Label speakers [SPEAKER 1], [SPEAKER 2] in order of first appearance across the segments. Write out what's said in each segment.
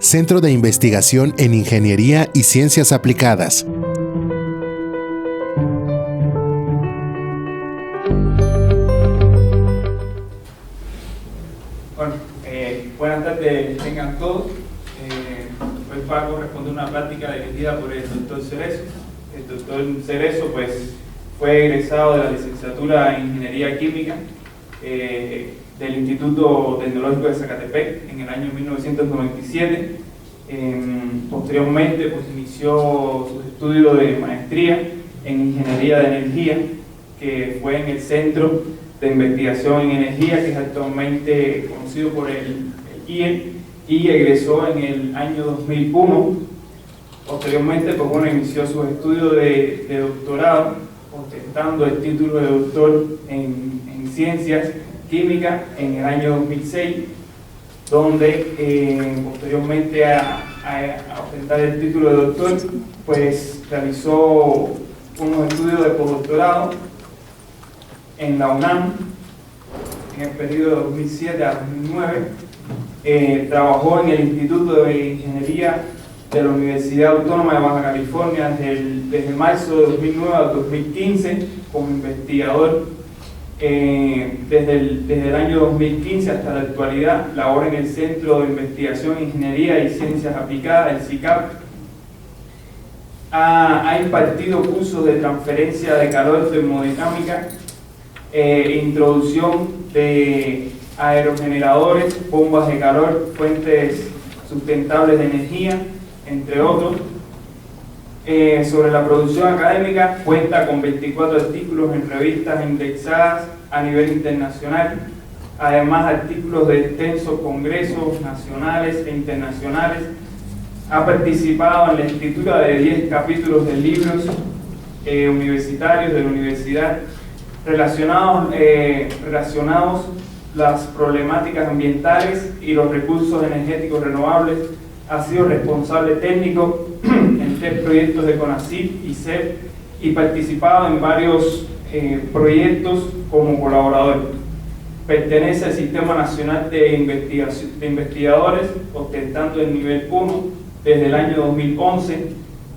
[SPEAKER 1] Centro de Investigación en Ingeniería y Ciencias Aplicadas.
[SPEAKER 2] Bueno, buenas tardes tengan todos. Hoy va a corresponder una plática dirigida por el doctor Cerezo. El doctor Cerezo pues, fue egresado de la licenciatura en Ingeniería Química del Instituto Tecnológico de Zacatepec en el año 1997. Posteriormente pues, inició sus estudios de maestría en Ingeniería de Energía, que fue en el Centro de Investigación en Energía, que es actualmente conocido por el IEL, y egresó en el año 2001. Posteriormente pues, bueno, inició sus estudios de doctorado, ostentando el título de doctor en Ciencias Químicas en el año 2006, donde posteriormente a ostentar el título de doctor, pues realizó unos estudios de postdoctorado en la UNAM en el periodo de 2007 a 2009. Trabajó en el Instituto de Ingeniería de la Universidad Autónoma de Baja California desde marzo de 2009 a 2015 como investigador. Desde el año 2015 hasta la actualidad labora en el Centro de Investigación, Ingeniería y Ciencias Aplicadas, el CICAP. Ha impartido cursos de transferencia de calor termodinámica, introducción de aerogeneradores, bombas de calor, fuentes sustentables de energía, entre otros. Sobre la producción académica, cuenta con 24 artículos en revistas indexadas a nivel internacional, además artículos de extensos congresos nacionales e internacionales. Ha participado en la escritura de 10 capítulos de libros universitarios de la universidad relacionados las problemáticas ambientales y los recursos energéticos renovables. Ha sido responsable técnico en 3 proyectos de CONACYT y CEP y participado en varios proyectos como colaborador. Pertenece al Sistema Nacional de Investigadores, ostentando el nivel 1 desde el año 2011.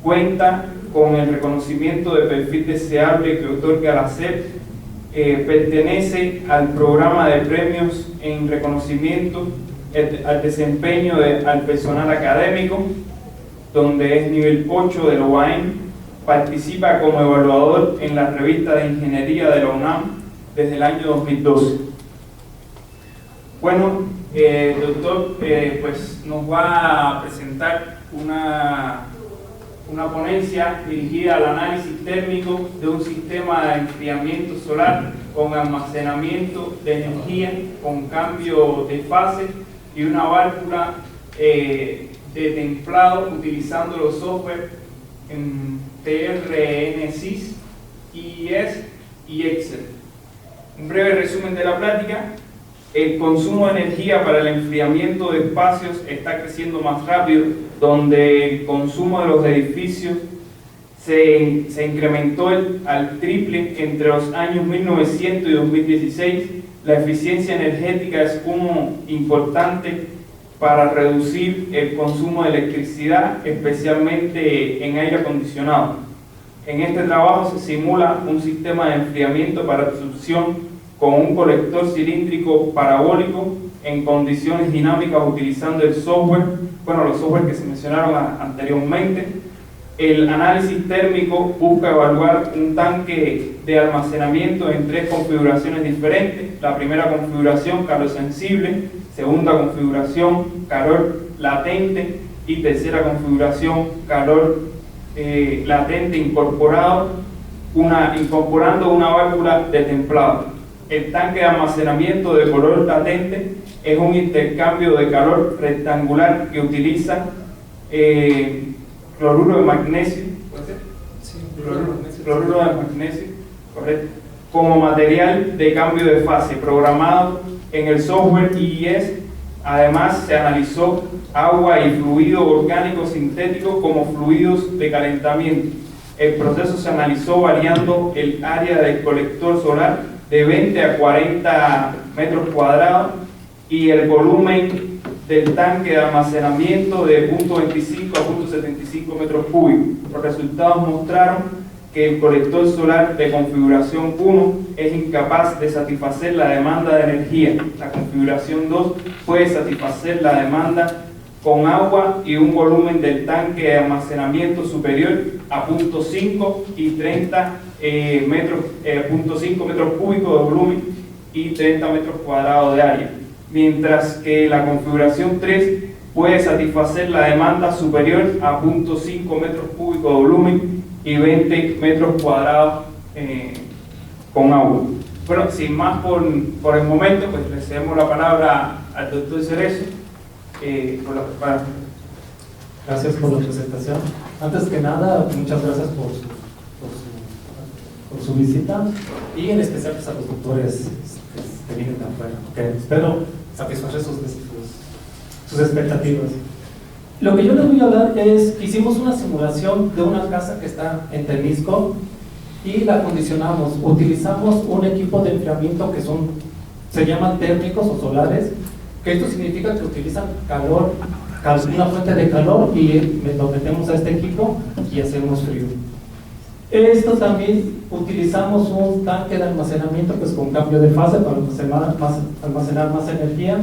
[SPEAKER 2] Cuenta con el reconocimiento de perfil deseable que otorga la CEP. Pertenece al programa de premios en reconocimiento al desempeño al personal académico, donde es nivel 8 de la UAM. Participa como evaluador en la revista de Ingeniería de la UNAM desde el año 2012. Bueno, el doctor pues nos va a presentar una ponencia dirigida al análisis térmico de un sistema de enfriamiento solar con almacenamiento de energía con cambio de fase y una válvula de templado utilizando los software en TRNSys, IES y Excel. Un breve resumen de la plática. El consumo de energía para el enfriamiento de espacios está creciendo más rápido, donde el consumo de los edificios se incrementó al triple entre los años 1900 y 2016. La eficiencia energética es uno importante para reducir el consumo de electricidad, especialmente en aire acondicionado. En este trabajo se simula un sistema de enfriamiento para absorción con un colector cilíndrico parabólico en condiciones dinámicas utilizando el software, los software que se mencionaron anteriormente. El análisis térmico busca evaluar un tanque de almacenamiento en 3 configuraciones diferentes. La primera configuración, calor sensible; segunda configuración, calor latente; y tercera configuración, calor latente incorporado, incorporando una válvula de templado. El tanque de almacenamiento de calor latente es un intercambio de calor rectangular que utiliza cloruro de magnesio, ¿puede ser? Sí, cloruro de magnesio, correcto, como material de cambio de fase programado en el software IES. Además, se analizó agua y fluido orgánico sintético como fluidos de calentamiento. El proceso se analizó variando el área del colector solar de 20 a 40 metros cuadrados y el volumen del tanque de almacenamiento de 0.25 a 0.75 metros cúbicos. Los resultados mostraron que el colector solar de configuración 1 es incapaz de satisfacer la demanda de energía. La configuración 2 puede satisfacer la demanda con agua y un volumen del tanque de almacenamiento superior a 0.5 y 30 0.5 metros cúbicos de volumen y 30 metros cuadrados de área, mientras que la configuración 3 puede satisfacer la demanda superior a 0.5 metros cúbicos de volumen y 20 metros cuadrados con agua. Bueno, sin más por el momento, pues le cedemos la palabra al doctor Cerezo por la preparación.
[SPEAKER 3] Gracias por la presentación. Antes que nada, muchas gracias por su visita y en especial pues, a los doctores que vienen de afuera. Okay. Espero satisfacer sus expectativas. Lo que yo les voy a hablar es que hicimos una simulación de una casa que está en Temisco y la acondicionamos. Utilizamos un equipo de enfriamiento que se llaman térmicos o solares, que esto significa que utilizan calor, una fuente de calor y lo metemos a este equipo y hacemos frío. Esto también utilizamos un tanque de almacenamiento pues con cambio de fase para almacenar más energía,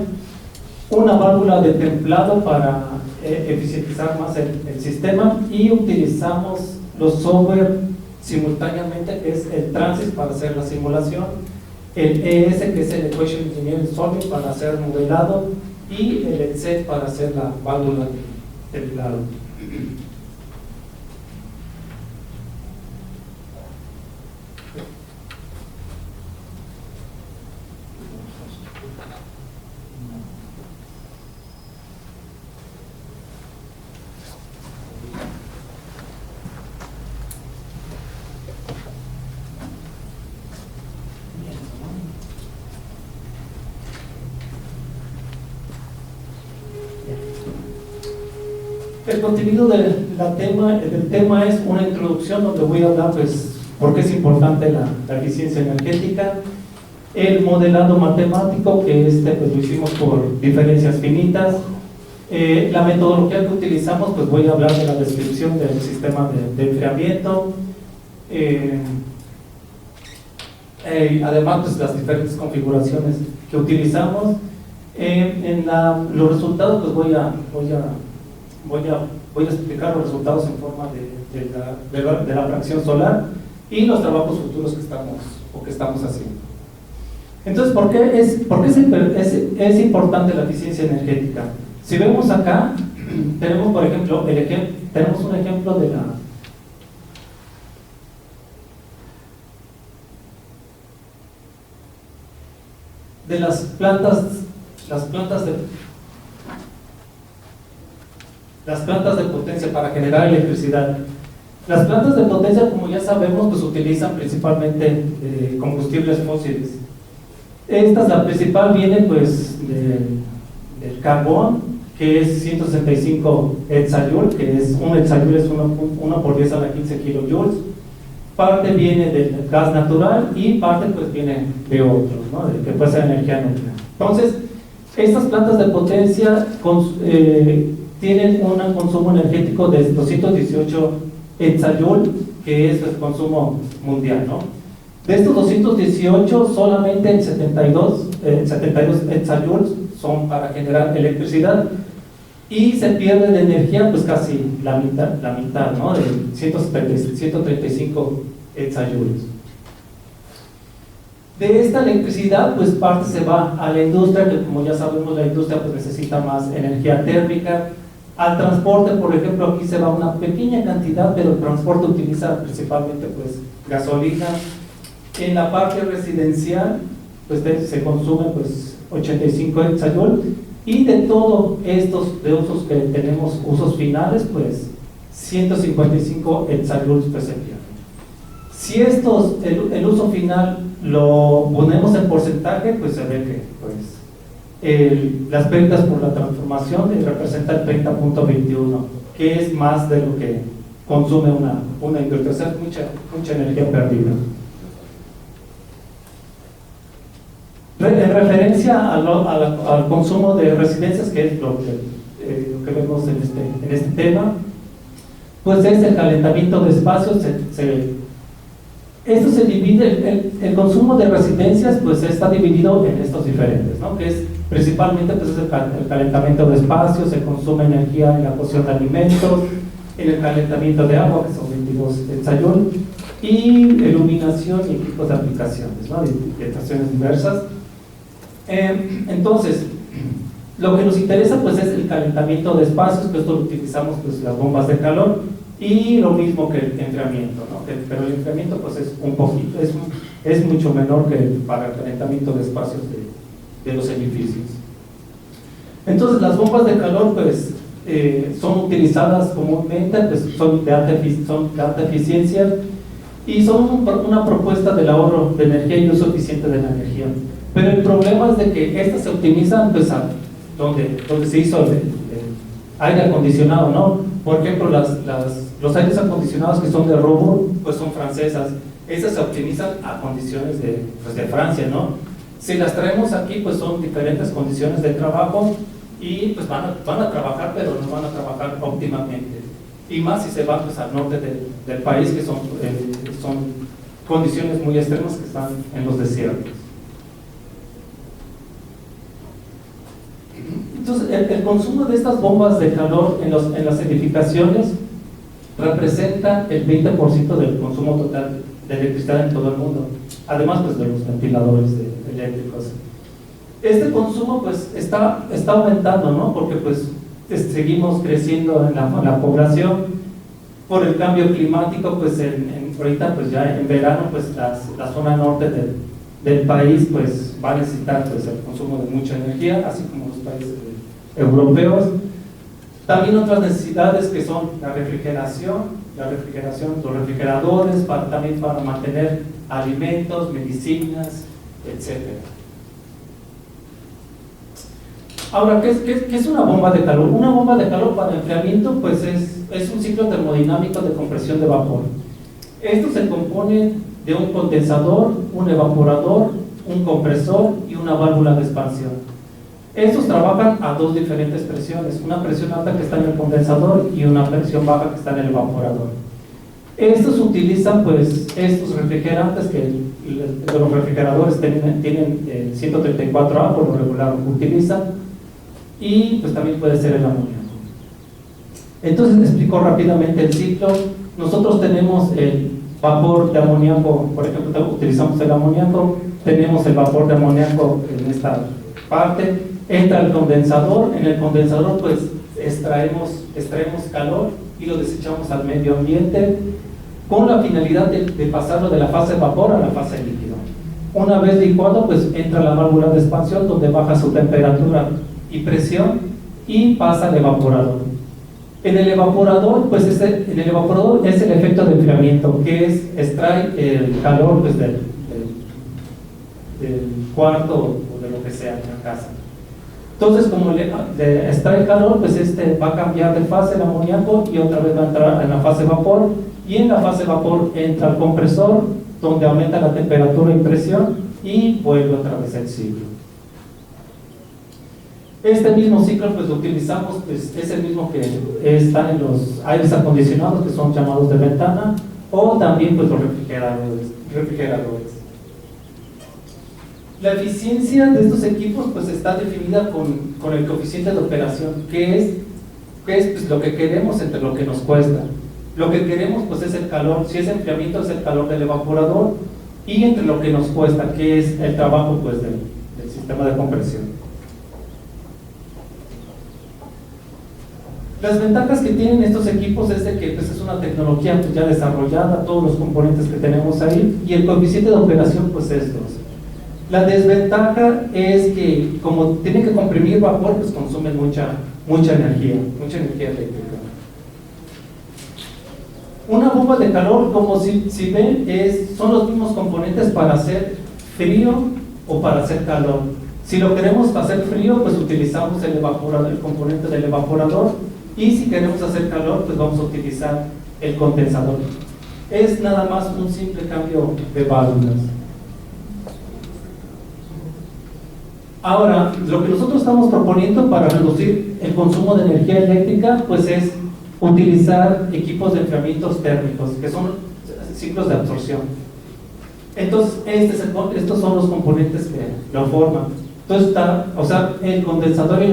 [SPEAKER 3] una válvula de templado para eficientizar más el sistema y utilizamos los software simultáneamente, que es el Transys para hacer la simulación, el ES que es el Equation Engineering Solving para hacer modelado y el ETSET para hacer la válvula de templado. El contenido del tema es una introducción donde voy a hablar pues por qué es importante la eficiencia energética, el modelado matemático que pues lo hicimos por diferencias finitas, la metodología que utilizamos pues voy a hablar de la descripción del sistema de enfriamiento, además pues las diferentes configuraciones que utilizamos. Los resultados pues voy a explicar los resultados en forma de la fracción solar y los trabajos futuros que estamos haciendo. Entonces, ¿por qué es importante la eficiencia energética? Si vemos acá, tenemos por ejemplo, tenemos un ejemplo de las plantas de potencia para generar electricidad. Las plantas de potencia, como ya sabemos, pues utilizan principalmente combustibles fósiles. La principal viene pues del carbón, que es 165 exajoule, que es un exajoule es 1 por 10 a la 15 kilojoules. Parte viene del gas natural y parte pues viene de otros, ¿no? Que puede ser energía nuclear. Entonces, estas plantas de potencia tienen un consumo energético de 218 exajoule, que es el consumo mundial, ¿no? De estos 218, solamente 72 exajoules son para generar electricidad y se pierde de energía pues casi la mitad, ¿no? De 135 exajoules. De esta electricidad pues parte se va a la industria, que como ya sabemos la industria pues necesita más energía térmica. Al transporte, por ejemplo, aquí se va una pequeña cantidad, pero el transporte utiliza principalmente pues gasolina. En la parte residencial pues se consume pues 85 exajoules y de todos estos de usos que tenemos, usos finales, pues 155 exajoules pues se pierden. Si el uso final lo ponemos en porcentaje, pues se ve que pues las pérdidas por la transformación representa el 30.21, que es más de lo que consume una industria, o sea, mucha energía perdida. En referencia al consumo de residencias, que es lo que vemos en este tema, pues es el calentamiento de espacios. Esto se divide, el consumo de residencias pues está dividido en estos diferentes, ¿no? Que es principalmente pues, el calentamiento de espacios, se consume energía en la cocción de alimentos, en el calentamiento de agua, que son 22 ensayos, y iluminación y equipos de aplicaciones, ¿no? De estaciones diversas. Entonces, lo que nos interesa pues es el calentamiento de espacios, que esto lo utilizamos pues las bombas de calor, y lo mismo que el enfriamiento, ¿no? Pero el enfriamiento pues es un poquito, es mucho menor que para el calentamiento de espacios de los edificios. Entonces las bombas de calor pues son utilizadas comúnmente, pues son de alta eficiencia y son una propuesta del ahorro de energía y uso eficiente de la energía. Pero el problema es de que estas se optimizan pues donde se hizo el aire acondicionado, ¿no? Por ejemplo, los aires acondicionados que son de Robur, pues son francesas. Esas se optimizan a condiciones de Francia, ¿no? Si las traemos aquí, pues son diferentes condiciones de trabajo y pues van a trabajar, pero no van a trabajar óptimamente. Y más si se van pues, al norte del país, que son condiciones muy extremas que están en los desiertos. Entonces, el consumo de estas bombas de calor en las edificaciones representa el 20% del consumo total de electricidad en todo el mundo, además pues, de los ventiladores eléctricos. Este consumo pues, está aumentando, ¿no? Porque pues, seguimos creciendo en la población por el cambio climático, pues ahorita pues, ya en verano pues, la zona norte del país pues, va a necesitar pues, el consumo de mucha energía, así como los países europeos. También otras necesidades que son la refrigeración, los refrigeradores, también para mantener alimentos, medicinas, etc. Ahora, ¿qué es una bomba de calor? Una bomba de calor para enfriamiento pues es un ciclo termodinámico de compresión de vapor. Esto se compone de un condensador, un evaporador, un compresor y una válvula de expansión. Estos trabajan a dos diferentes presiones, una presión alta que está en el condensador y una presión baja que está en el evaporador. Estos utilizan pues estos refrigerantes que los refrigeradores tienen 134A, por lo regular lo utilizan, y pues también puede ser el amoníaco. Entonces les explico rápidamente el ciclo. Nosotros tenemos el vapor de amoníaco, por ejemplo utilizamos el amoníaco, tenemos el vapor de amoníaco en esta parte, entra el condensador, en el condensador pues extraemos calor y lo desechamos al medio ambiente con la finalidad de pasarlo de la fase de vapor a la fase líquido. Una vez licuado pues entra la válvula de expansión donde baja su temperatura y presión y pasa al evaporador. En el evaporador pues es el efecto de enfriamiento, que extrae el calor pues, del cuarto o de lo que sea en la casa. Entonces, como extrae calor, pues va a cambiar de fase el amoníaco y otra vez va a entrar en la fase vapor, y en la fase vapor entra el compresor, donde aumenta la temperatura y presión y vuelve otra vez el ciclo. Este mismo ciclo pues lo utilizamos, pues, es el mismo que está en los aires acondicionados, que son llamados de ventana, o también pues los refrigeradores. La eficiencia de estos equipos pues está definida con el coeficiente de operación, que es pues, lo que queremos entre lo que nos cuesta. Lo que queremos pues es el calor, si es enfriamiento es el calor del evaporador, y entre lo que nos cuesta, que es el trabajo pues del sistema de compresión. Las ventajas que tienen estos equipos es de que pues, es una tecnología pues, ya desarrollada, todos los componentes que tenemos ahí, y el coeficiente de operación pues es 2. La desventaja es que como tienen que comprimir vapor, pues consumen mucha energía eléctrica. Una bomba de calor, como si ven, son los mismos componentes para hacer frío o para hacer calor. Si lo queremos hacer frío, pues utilizamos el componente del evaporador, y si queremos hacer calor, pues vamos a utilizar el condensador. Es nada más un simple cambio de válvulas. Ahora, lo que nosotros estamos proponiendo para reducir el consumo de energía eléctrica, pues es utilizar equipos de enfriamientos térmicos, que son ciclos de absorción. Entonces, estos son los componentes que lo forman. Entonces, o sea, el condensador y el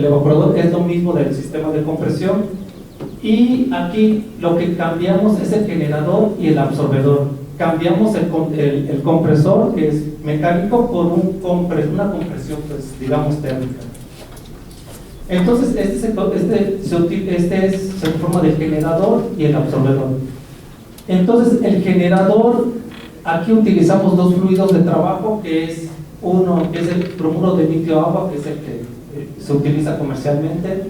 [SPEAKER 3] evaporador es lo mismo del sistema de compresión. Y aquí lo que cambiamos es el generador y el absorbedor. Cambiamos el compresor, que es mecánico, por una compresión, pues, digamos, térmica. Entonces, se forma del generador y el absorbedor. Entonces, el generador, aquí utilizamos dos fluidos de trabajo, que es uno, que es el bromuro de litio agua, que es el que se utiliza comercialmente.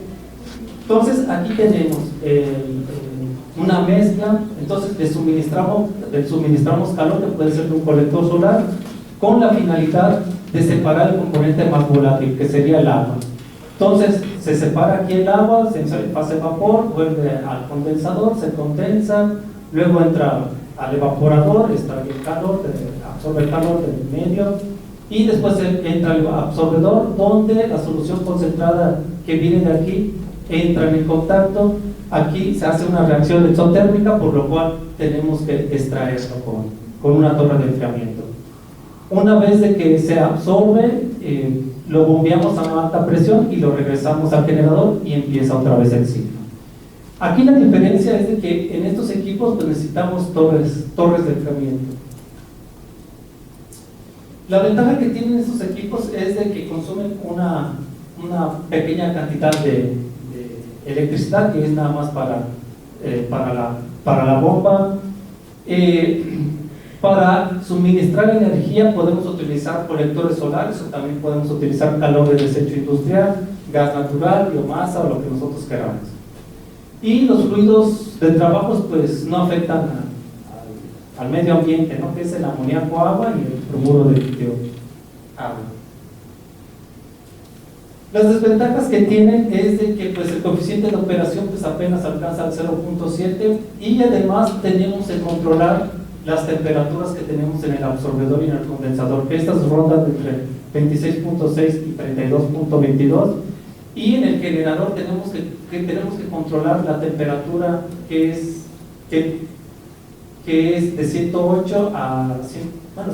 [SPEAKER 3] Entonces, aquí tenemos una mezcla. Entonces, le suministramos calor, que puede ser de un colector solar, con la finalidad de separar el componente más volátil, que sería el agua. Entonces, se separa aquí el agua, se entra en fase vapor, vuelve al condensador, se condensa, luego entra al evaporador, extrae el calor, absorbe el calor del medio, y después entra al absorbedor, donde la solución concentrada que viene de aquí entra en el contacto. Aquí se hace una reacción exotérmica, por lo cual tenemos que extraerlo con una torre de enfriamiento. Una vez de que se absorbe, lo bombeamos a una alta presión y lo regresamos al generador y empieza otra vez el ciclo. Aquí la diferencia es de que en estos equipos pues, necesitamos torres de enfriamiento. La ventaja que tienen estos equipos es de que consumen una pequeña cantidad de electricidad, que es nada más para la bomba. Para suministrar energía podemos utilizar colectores solares, o también podemos utilizar calor de desecho industrial, gas natural, biomasa o lo que nosotros queramos. Y los fluidos de trabajo pues no afectan al medio ambiente, ¿no? Que es el amoníaco agua y el bromuro de litio agua. Las desventajas que tienen es de que pues, el coeficiente de operación pues, apenas alcanza al 0.7, y además tenemos que controlar las temperaturas que tenemos en el absorbedor y en el condensador, que estas rondan entre 26.6 y 32.22, y en el generador tenemos que controlar la temperatura que es de 108 a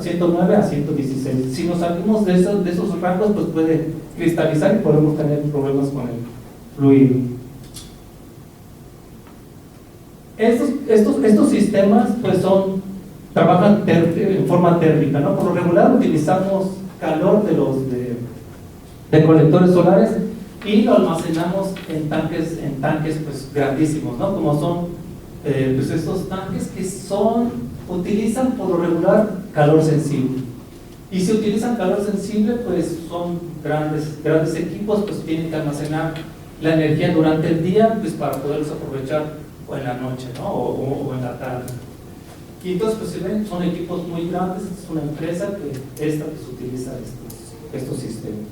[SPEAKER 3] 109 a 116. Si nos salimos de esos rangos, pues puede cristalizar y podemos tener problemas con el fluido. Estos sistemas pues trabajan en forma térmica, ¿no? Por lo regular utilizamos calor de colectores solares y lo almacenamos en tanques pues grandísimos, ¿no? Como son pues estos tanques que utilizan por lo regular calor sensible. Y si utilizan calor sensible, pues son grandes equipos, pues tienen que almacenar la energía durante el día, pues para poderlos aprovechar o en la noche, ¿no? o en la tarde. Y entonces, pues si ven, son equipos muy grandes. Es una empresa que pues, utiliza estos sistemas.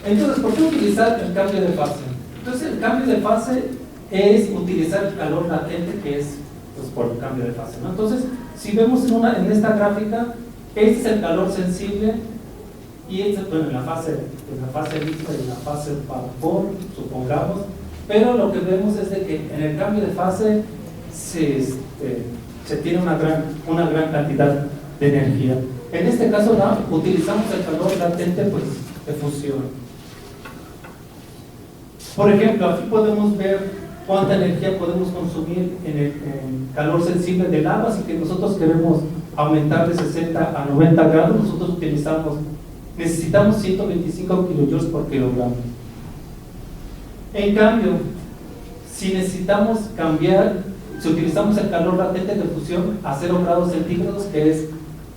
[SPEAKER 3] Entonces, ¿por qué utilizar el cambio de fase? Entonces, el cambio de fase es utilizar el calor latente, que es pues, por el cambio de fase, ¿no? Entonces, si vemos en esta gráfica, este es el calor sensible, y bueno, en la fase líquida y en la fase vapor, supongamos, pero lo que vemos es de que en el cambio de fase se tiene una gran cantidad de energía. En este caso utilizamos el calor latente pues, de fusión. Por ejemplo, aquí podemos ver cuánta energía podemos consumir en el calor sensible del agua. Si que nosotros queremos aumentar de 60 a 90 grados, nosotros necesitamos 125 kilojoules por kilogramo. En cambio, si utilizamos el calor latente de fusión a 0 grados centígrados, que es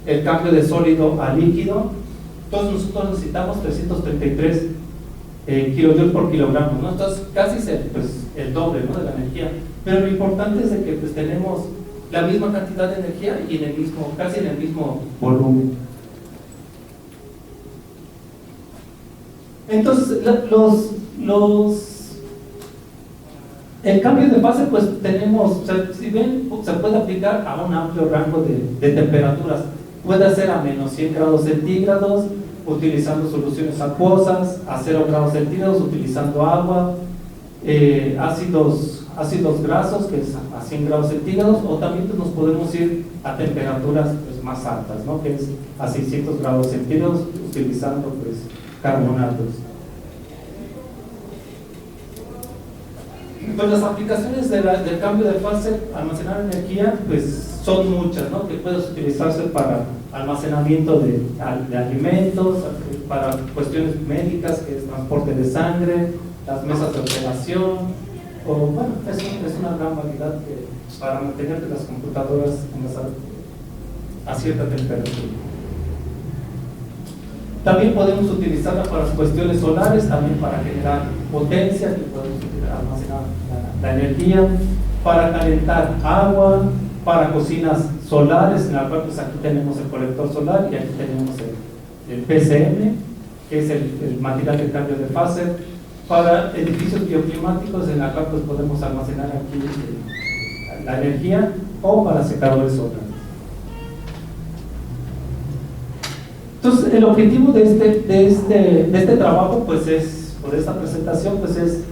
[SPEAKER 3] el cambio de sólido a líquido, entonces nosotros necesitamos 333 kilojoules por kilogramo, ¿no? Entonces casi es el doble, ¿no? de la energía. Pero lo importante es de que pues, tenemos la misma cantidad de energía y casi en el mismo volumen. Entonces el cambio de fase, pues tenemos, si ven, se puede aplicar a un amplio rango de temperaturas. puede ser a menos 100 grados centígrados utilizando soluciones acuosas, a 0 grados centígrados utilizando agua, ácidos grasos, que es a 100 grados centígrados, o también pues, nos podemos ir a temperaturas pues, más altas, ¿no? Que es a 600 grados centígrados utilizando pues, carbonatos. Pues las aplicaciones del cambio de fase, almacenar energía, pues son muchas, ¿no? Que pueden utilizarse para almacenamiento de alimentos, para cuestiones médicas, que es transporte de sangre, las mesas de operación, o bueno, es una gran variedad para mantener las computadoras a cierta temperatura. También podemos utilizarla para las cuestiones solares, también para generar potencia, que podemos almacenar la energía, para calentar agua, para cocinas solares, en la cual pues aquí tenemos el colector solar y aquí tenemos el PCM, que es el material de cambio de fase, para edificios bioclimáticos, en la cual pues podemos almacenar aquí la energía, o para secadores solares. Entonces, el objetivo de este trabajo, pues es, o de esta presentación, pues es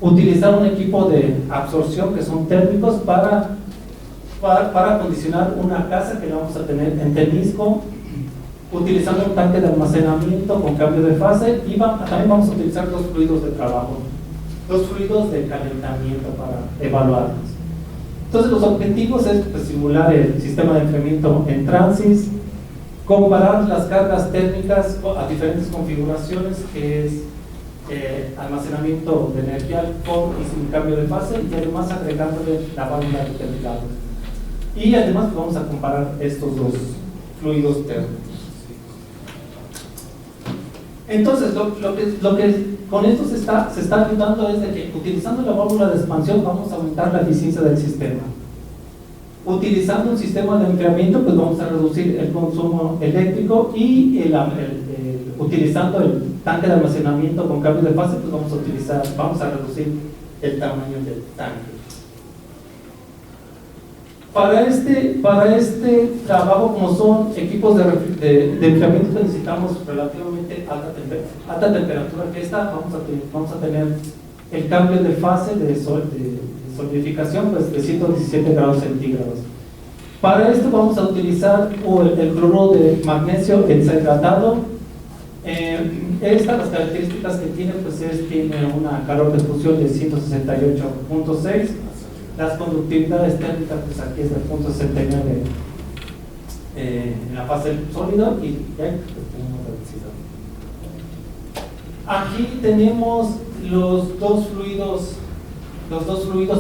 [SPEAKER 3] utilizar un equipo de absorción que son térmicos para acondicionar una casa que vamos a tener en Temisco, utilizando un tanque de almacenamiento con cambio de fase, y también vamos a utilizar dos fluidos de trabajo, dos fluidos de calentamiento para evaluarlos. Entonces, los objetivos es pues, simular el sistema de enfriamiento en Transys, comparar las cargas térmicas a diferentes configuraciones, que es almacenamiento de energía con y sin cambio de fase, y además agregándole la válvula de templado. Y además vamos a comparar estos dos fluidos térmicos. Entonces, lo que con esto se está ayudando es de que utilizando la válvula de expansión vamos a aumentar la eficiencia del sistema. Utilizando un sistema de enfriamiento, pues vamos a reducir el consumo eléctrico, y utilizando el tanque de almacenamiento con cambio de fase, pues vamos a reducir el tamaño del tanque. Para este trabajo, como son equipos de enfriamiento, pues necesitamos relativamente alta temperatura, que vamos a tener el cambio de fase de solidificación pues, de 117 grados centígrados. Para esto vamos a utilizar el cloruro de magnesio deshidratado. Las características que tiene, pues tiene una calor de fusión de 168.6. Las conductividades térmicas, pues aquí es del punto 69 en la fase sólido, y ya pues, tenemos la densidad. Aquí tenemos los dos fluidos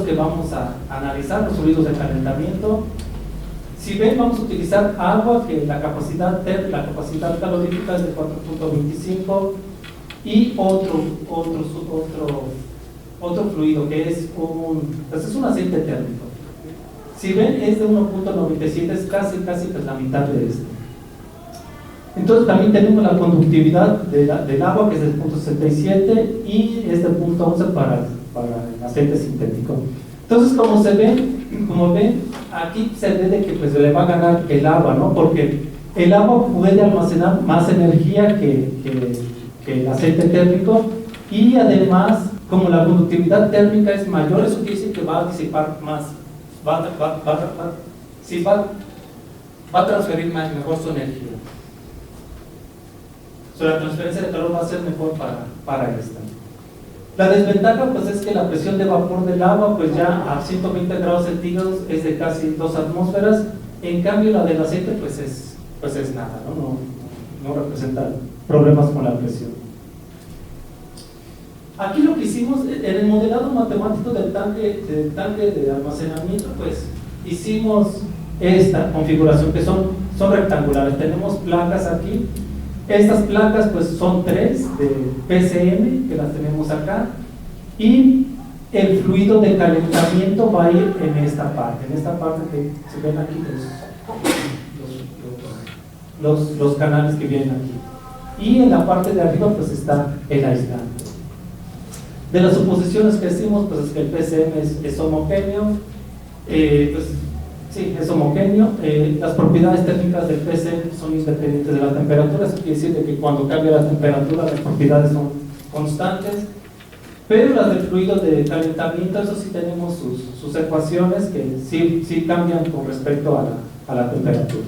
[SPEAKER 3] que vamos a analizar, los fluidos de calentamiento. Si ven, vamos a utilizar agua, que la capacidad calorífica es de 4.25, y otro fluido que es un aceite térmico. Si ven, es de 1.97, es casi pues, la mitad de este. Entonces también tenemos la conductividad del agua, que es del 0.67, y es del 0.11 para el aceite sintético. Entonces, como ven, aquí se ve de que pues, le va a ganar el agua, ¿no? Porque el agua puede almacenar más energía que el aceite térmico, y además, como la conductividad térmica es mayor, eso quiere decir que va a disipar más, va a transferir mejor su energía. La transferencia de calor va a ser mejor para esta. La desventaja pues es que la presión de vapor del agua pues ya a 120 grados centígrados es de casi 2 atmósferas, en cambio la del aceite pues es nada, no representa problemas con la presión. Aquí lo que hicimos en el modelado matemático del tanque de almacenamiento, pues hicimos esta configuración, que son rectangulares. Tenemos placas aquí. Estas placas pues son 3 de PCM, que las tenemos acá, y el fluido de calentamiento va a ir en esta parte que se ven aquí, los canales que vienen aquí, y en la parte de arriba pues está el aislante. De las suposiciones que hicimos, pues es que el PCM es homogéneo, pues Sí, es homogéneo. Las propiedades térmicas del PCM son independientes de la temperatura. Eso quiere decir de que cuando cambia la temperatura las propiedades son constantes. Pero las del fluido de calentamiento, eso sí tenemos sus ecuaciones que sí cambian con respecto a la temperatura.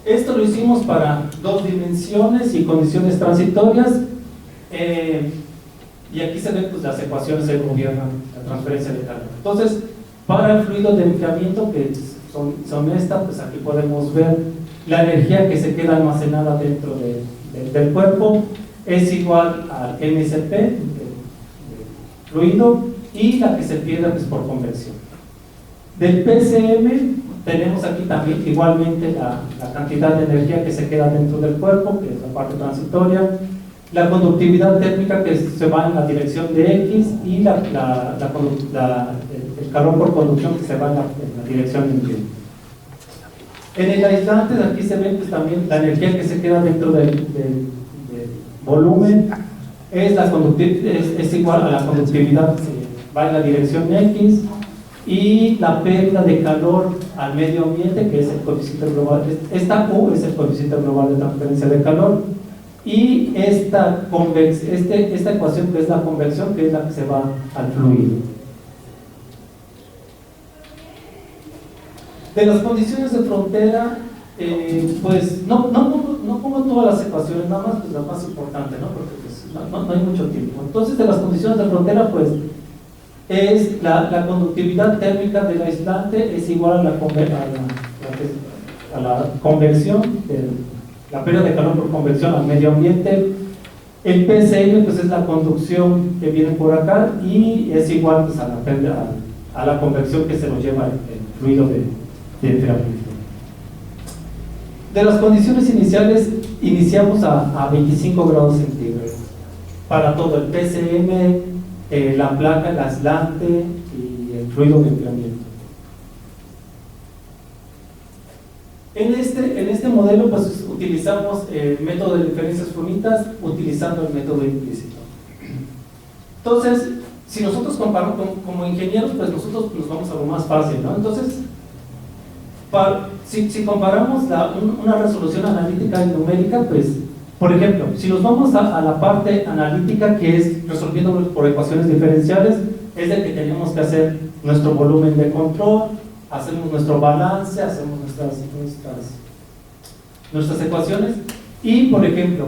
[SPEAKER 3] Esto lo hicimos para 2 dimensiones y condiciones transitorias. Y aquí se ven pues, las ecuaciones que gobiernan la transferencia de calor. Entonces, para el fluido de enfriamiento, que son estas, pues aquí podemos ver la energía que se queda almacenada dentro del cuerpo, es igual al MSP del fluido, y la que se pierde pues, por convección. Del PCM tenemos aquí también igualmente la cantidad de energía que se queda dentro del cuerpo, que es la parte transitoria, la conductividad térmica que se va en la dirección de X, y el calor por conducción que se va en la dirección de Y. En el aislante, aquí se ve pues, también la energía que se queda dentro del volumen es igual a la conductividad que va en la dirección X, y la pérdida de calor al medio ambiente, que es el coeficiente global. Esta Q es el coeficiente global de transferencia de calor, y esta ecuación que es la convección, que es la que se va al fluido. De las condiciones de frontera, pues no pongo todas las ecuaciones, nada más pues las más importantes, ¿no? Porque pues, no hay mucho tiempo. Entonces, de las condiciones de frontera, pues es la conductividad térmica del aislante es igual a la convección, la pérdida de calor por convección al medio ambiente. El PCM pues es la conducción que viene por acá, y es igual pues, a la convección que se nos lleva el fluido de enfriamiento. De las condiciones iniciales, iniciamos a 25 grados centígrados para todo el PCM, la placa, el aislante y el fluido de enfriamiento. En este modelo pues utilizamos el método de diferencias finitas utilizando el método implícito. Entonces, si nosotros comparamos como ingenieros, pues nosotros nos vamos a lo más fácil, ¿no? Entonces, si comparamos una resolución analítica y numérica, pues, por ejemplo, si nos vamos a la parte analítica, que es resolviendo por ecuaciones diferenciales, es de que tenemos que hacer nuestro volumen de control, hacemos nuestro balance, hacemos nuestras ecuaciones, y por ejemplo,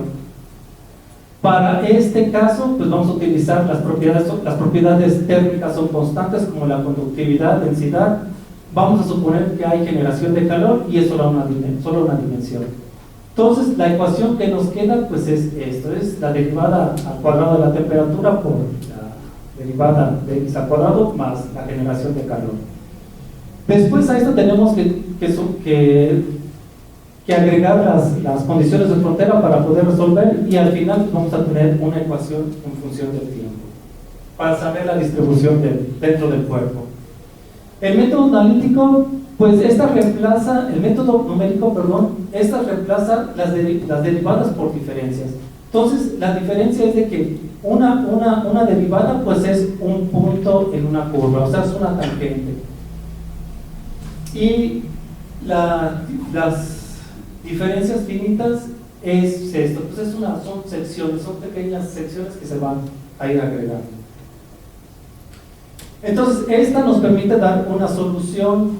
[SPEAKER 3] para este caso, pues vamos a utilizar las propiedades térmicas son constantes, como la conductividad, densidad. Vamos a suponer que hay generación de calor y es solo una dimensión. Entonces, la ecuación que nos queda pues es esto, es la derivada al cuadrado de la temperatura por la derivada de x al cuadrado más la generación de calor. Después a esto tenemos que agregar las condiciones de frontera para poder resolver, y al final vamos a tener una ecuación en función del tiempo para saber la distribución dentro del cuerpo. El método analítico, pues el método numérico, esta reemplaza las derivadas por diferencias. Entonces, la diferencia es de que una derivada pues es un punto en una curva, o sea, es una tangente. Y las diferencias finitas es esto, pues son secciones, son pequeñas secciones que se van a ir agregando. Entonces, esta nos permite dar una solución,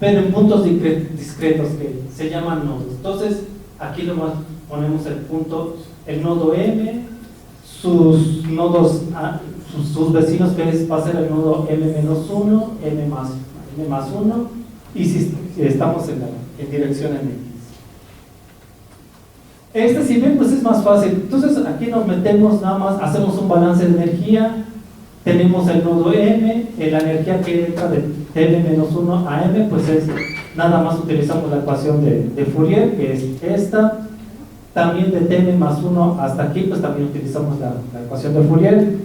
[SPEAKER 3] pero en puntos discretos que se llaman nodos. Entonces, aquí nomás ponemos el nodo M, sus nodos, sus vecinos, que va a ser el nodo M-1, M más 1, y si estamos en dirección en X. Si ven, pues es más fácil. Entonces, aquí nos metemos nada más, hacemos un balance de energía. Tenemos el nodo M, la energía que entra de M-1 a M, pues es nada más utilizamos la ecuación de Fourier, que es esta. También de Tm más 1 hasta aquí, pues también utilizamos la ecuación de Fourier.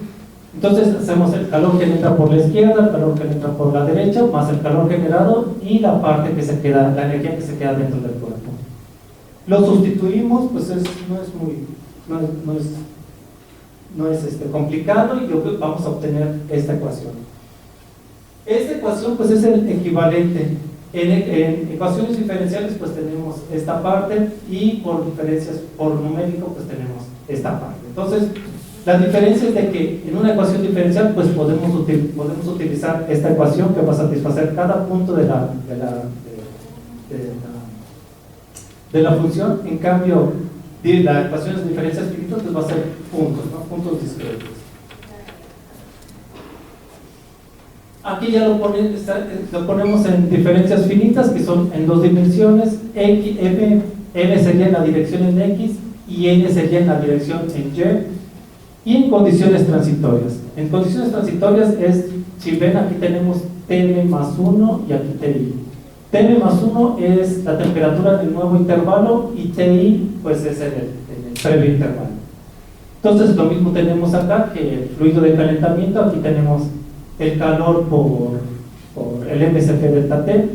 [SPEAKER 3] Entonces hacemos el calor que entra por la izquierda, el calor que entra por la derecha, más el calor generado y la parte que se queda, la energía que se queda dentro del cuerpo. Lo sustituimos, pues no es complicado, y vamos a obtener esta ecuación. Esta ecuación pues es el equivalente. En ecuaciones diferenciales pues tenemos esta parte, y por diferencias por numérico pues tenemos esta parte. Entonces, la diferencia es de que en una ecuación diferencial pues podemos utilizar esta ecuación que va a satisfacer cada punto de la función. En cambio, la ecuación de diferencias finitas pues va a ser puntos, ¿no? Puntos discretos. Aquí ya lo ponemos en diferencias finitas, que son en dos dimensiones. M sería en la dirección en X y N sería en la dirección en Y. Y en condiciones transitorias. En condiciones transitorias es, si ven, aquí tenemos Tm más 1 y aquí Ti. Tm más 1 es la temperatura del nuevo intervalo, y Ti pues es el previo intervalo. Entonces lo mismo tenemos acá, que el fluido de calentamiento. Aquí tenemos el calor por el MCP delta T,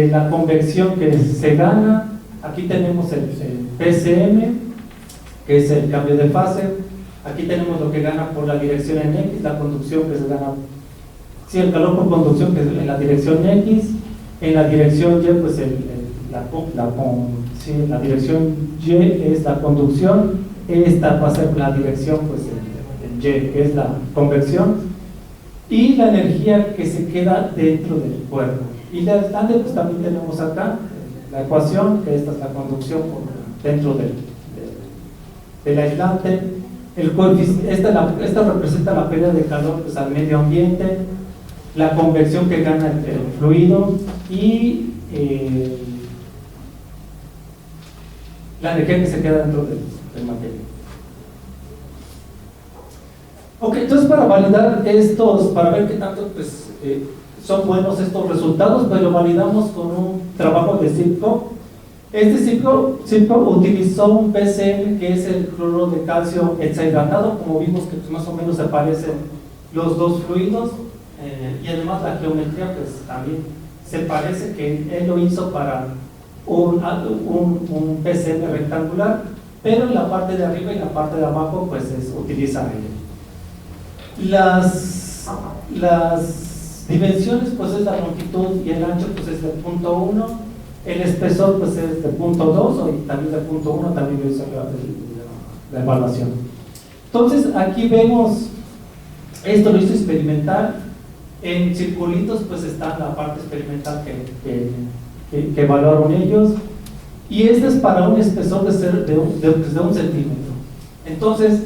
[SPEAKER 3] la convección que se gana. Aquí tenemos el PCM, que es el cambio de fase. Aquí tenemos lo que gana por la dirección en X, la conducción que se gana, sí, el calor por conducción que es en la dirección X. En la dirección Y pues la dirección Y es la conducción. Esta va a ser la dirección pues el Y, que es la convección. Y la energía que se queda dentro del cuerpo. Y la estándar pues también tenemos acá la ecuación, que esta es la conducción dentro del aislante. Esta representa la pérdida de calor pues al medio ambiente, la convección que gana el fluido, y la energía que se queda dentro del material. Ok, entonces para validar para ver qué tanto pues, son buenos estos resultados, pues lo validamos con un trabajo de CIPCO. Este CIPCO utilizó un PCM, que es el cloruro de calcio hexahidratado. Como vimos que pues, más o menos se parecen los dos fluidos, y además la geometría pues también se parece, que él lo hizo para un PCM rectangular, pero en la parte de arriba y la parte de abajo pues utiliza él. Las dimensiones pues es la longitud, y el ancho pues es de 0.1, el espesor pues es de 0.2, y también de 0.1 también lo hizo la evaluación. Entonces aquí vemos, esto lo hizo experimental. En circulitos pues está la parte experimental que evaluaron ellos, y este es para un espesor de 1 centímetro. Entonces,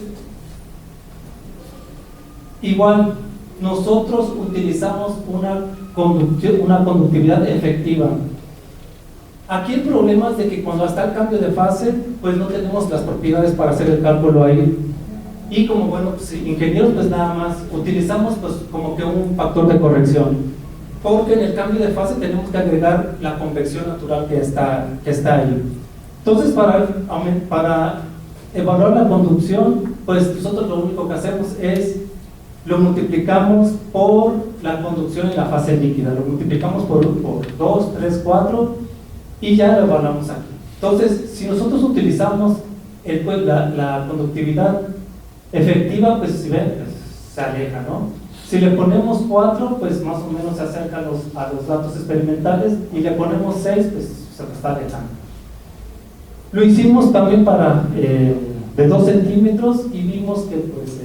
[SPEAKER 3] igual, nosotros utilizamos una conductividad efectiva. Aquí el problema es de que cuando está el cambio de fase, pues no tenemos las propiedades para hacer el cálculo ahí. Y como bueno, pues, ingenieros, pues nada más utilizamos pues como que un factor de corrección, porque en el cambio de fase tenemos que agregar la convección natural que está ahí. Entonces, para evaluar la conducción, pues nosotros lo único que hacemos es lo multiplicamos por la conducción en la fase líquida, lo multiplicamos por 2, 3, 4, y ya lo evaluamos aquí. Entonces, si nosotros utilizamos la conductividad efectiva, pues si ven, pues, se aleja, ¿no? Si le ponemos 4, pues más o menos se acerca a los datos experimentales, y le ponemos 6, pues se está alejando. Lo hicimos también para de 2 centímetros, y vimos que pues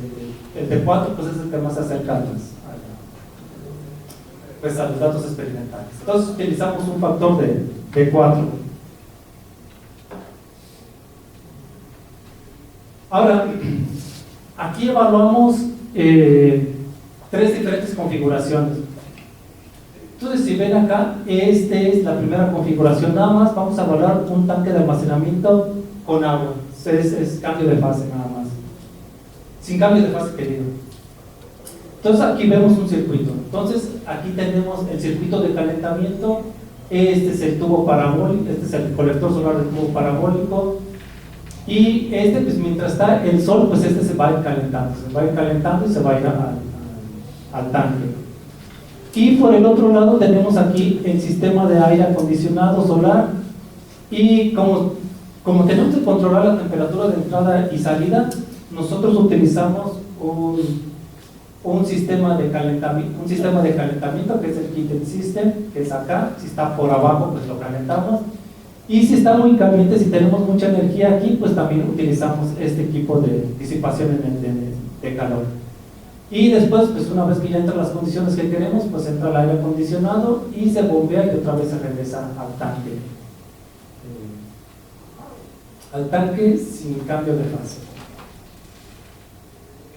[SPEAKER 3] el de 4 pues es el que más se acerca a los datos experimentales. Entonces utilizamos un factor de 4. Ahora, aquí evaluamos 3 diferentes configuraciones. Entonces, si ven acá, esta es la primera configuración. Nada más vamos a evaluar un tanque de almacenamiento con agua. Es cambio de fase nada más, sin cambio de fase, querido. Entonces aquí vemos un circuito. Entonces aquí tenemos el circuito de calentamiento. Este es el tubo parabólico, este es el colector solar del tubo parabólico. Y pues mientras está el sol, pues se va a ir calentando y se va a ir al tanque. Y por el otro lado tenemos aquí el sistema de aire acondicionado solar, y como tenemos que controlar la temperatura de entrada y salida, nosotros utilizamos un sistema de calentamiento que es el heating system, que es acá. Si está por abajo, pues lo calentamos. Y si está muy caliente, si tenemos mucha energía aquí, pues también utilizamos este equipo de disipación de calor. Y después, pues una vez que ya entran las condiciones que queremos, pues entra el aire acondicionado y se bombea y otra vez se regresa al tanque sin cambio de fase.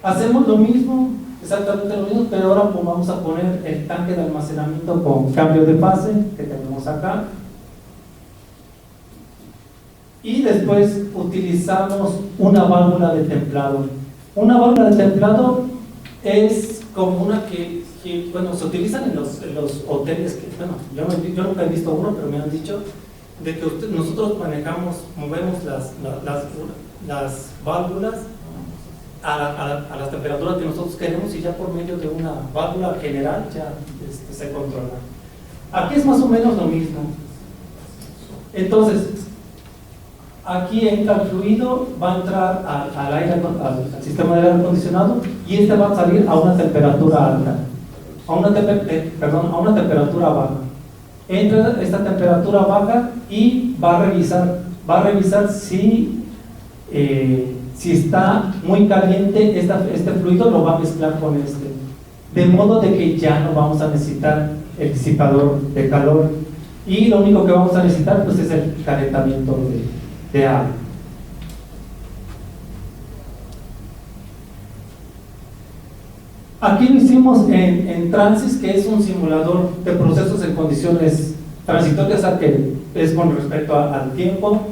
[SPEAKER 3] Hacemos lo mismo, exactamente lo mismo, pero ahora pues vamos a poner el tanque de almacenamiento con cambio de fase que tenemos acá. Y después utilizamos una válvula de templado. Una válvula de templado es como una que bueno, se utilizan en los hoteles, que bueno, yo nunca he visto uno, pero me han dicho de que nosotros movemos las válvulas a la temperatura que nosotros queremos y ya por medio de una válvula general ya se controla. Aquí es más o menos lo mismo. Entonces, aquí entra el fluido, va a entrar al sistema de aire acondicionado y este va a salir a una temperatura alta, a una temperatura baja. Entra esta temperatura baja y va a revisar si está muy caliente este fluido, lo va a mezclar con de modo de que ya no vamos a necesitar el disipador de calor y lo único que vamos a necesitar pues es el calentamiento de agua. Aquí lo hicimos en Transys, que es un simulador de procesos en condiciones transitorias, que es con respecto al tiempo.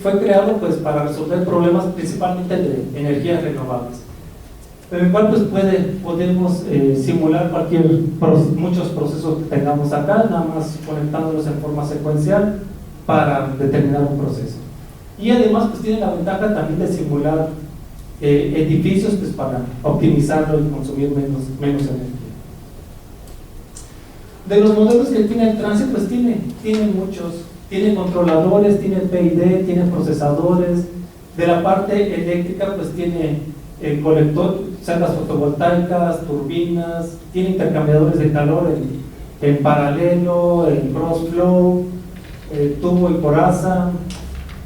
[SPEAKER 3] Fue creado pues para resolver problemas principalmente de energías renovables, en el cual pues podemos simular muchos procesos que tengamos acá, nada más conectándolos en forma secuencial para determinar un proceso. Y además pues tiene la ventaja también de simular edificios pues para optimizarlo y consumir menos energía. De los modelos que tiene el Transys, pues tiene muchos, tiene controladores, tiene PID, tiene procesadores. De la parte eléctrica pues tiene el colector, celdas fotovoltaicas, turbinas, tiene intercambiadores de calor en paralelo, en cross flow, tubo y coraza,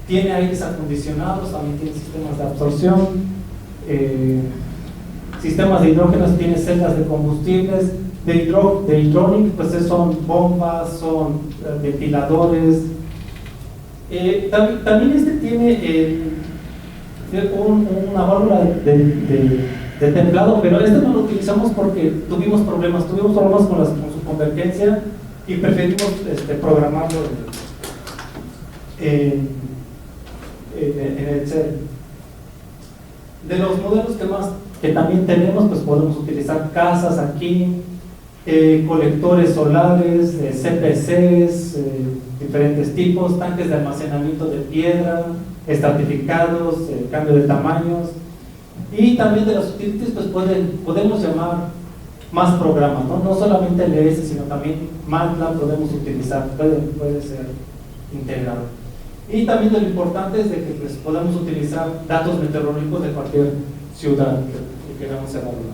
[SPEAKER 3] tiene aires acondicionados, también tiene sistemas de absorción, sistemas de hidrógenos, tiene celdas de combustibles, de hidrógeno, pues son bombas, son ventiladores. También tiene una válvula de templado, pero no lo utilizamos porque tuvimos problemas con su convergencia y preferimos programarlo en el CEL. De los modelos que también tenemos, pues podemos utilizar casas aquí, colectores solares, CPCs, diferentes tipos, tanques de almacenamiento de piedra, estratificados, cambio de tamaños, y también de las utilities pues podemos llamar más programas, no solamente LS, sino también MATLAB podemos utilizar, puede ser integrado. Y también lo importante es de que pues, podemos utilizar datos meteorológicos de cualquier ciudad que queramos evaluar.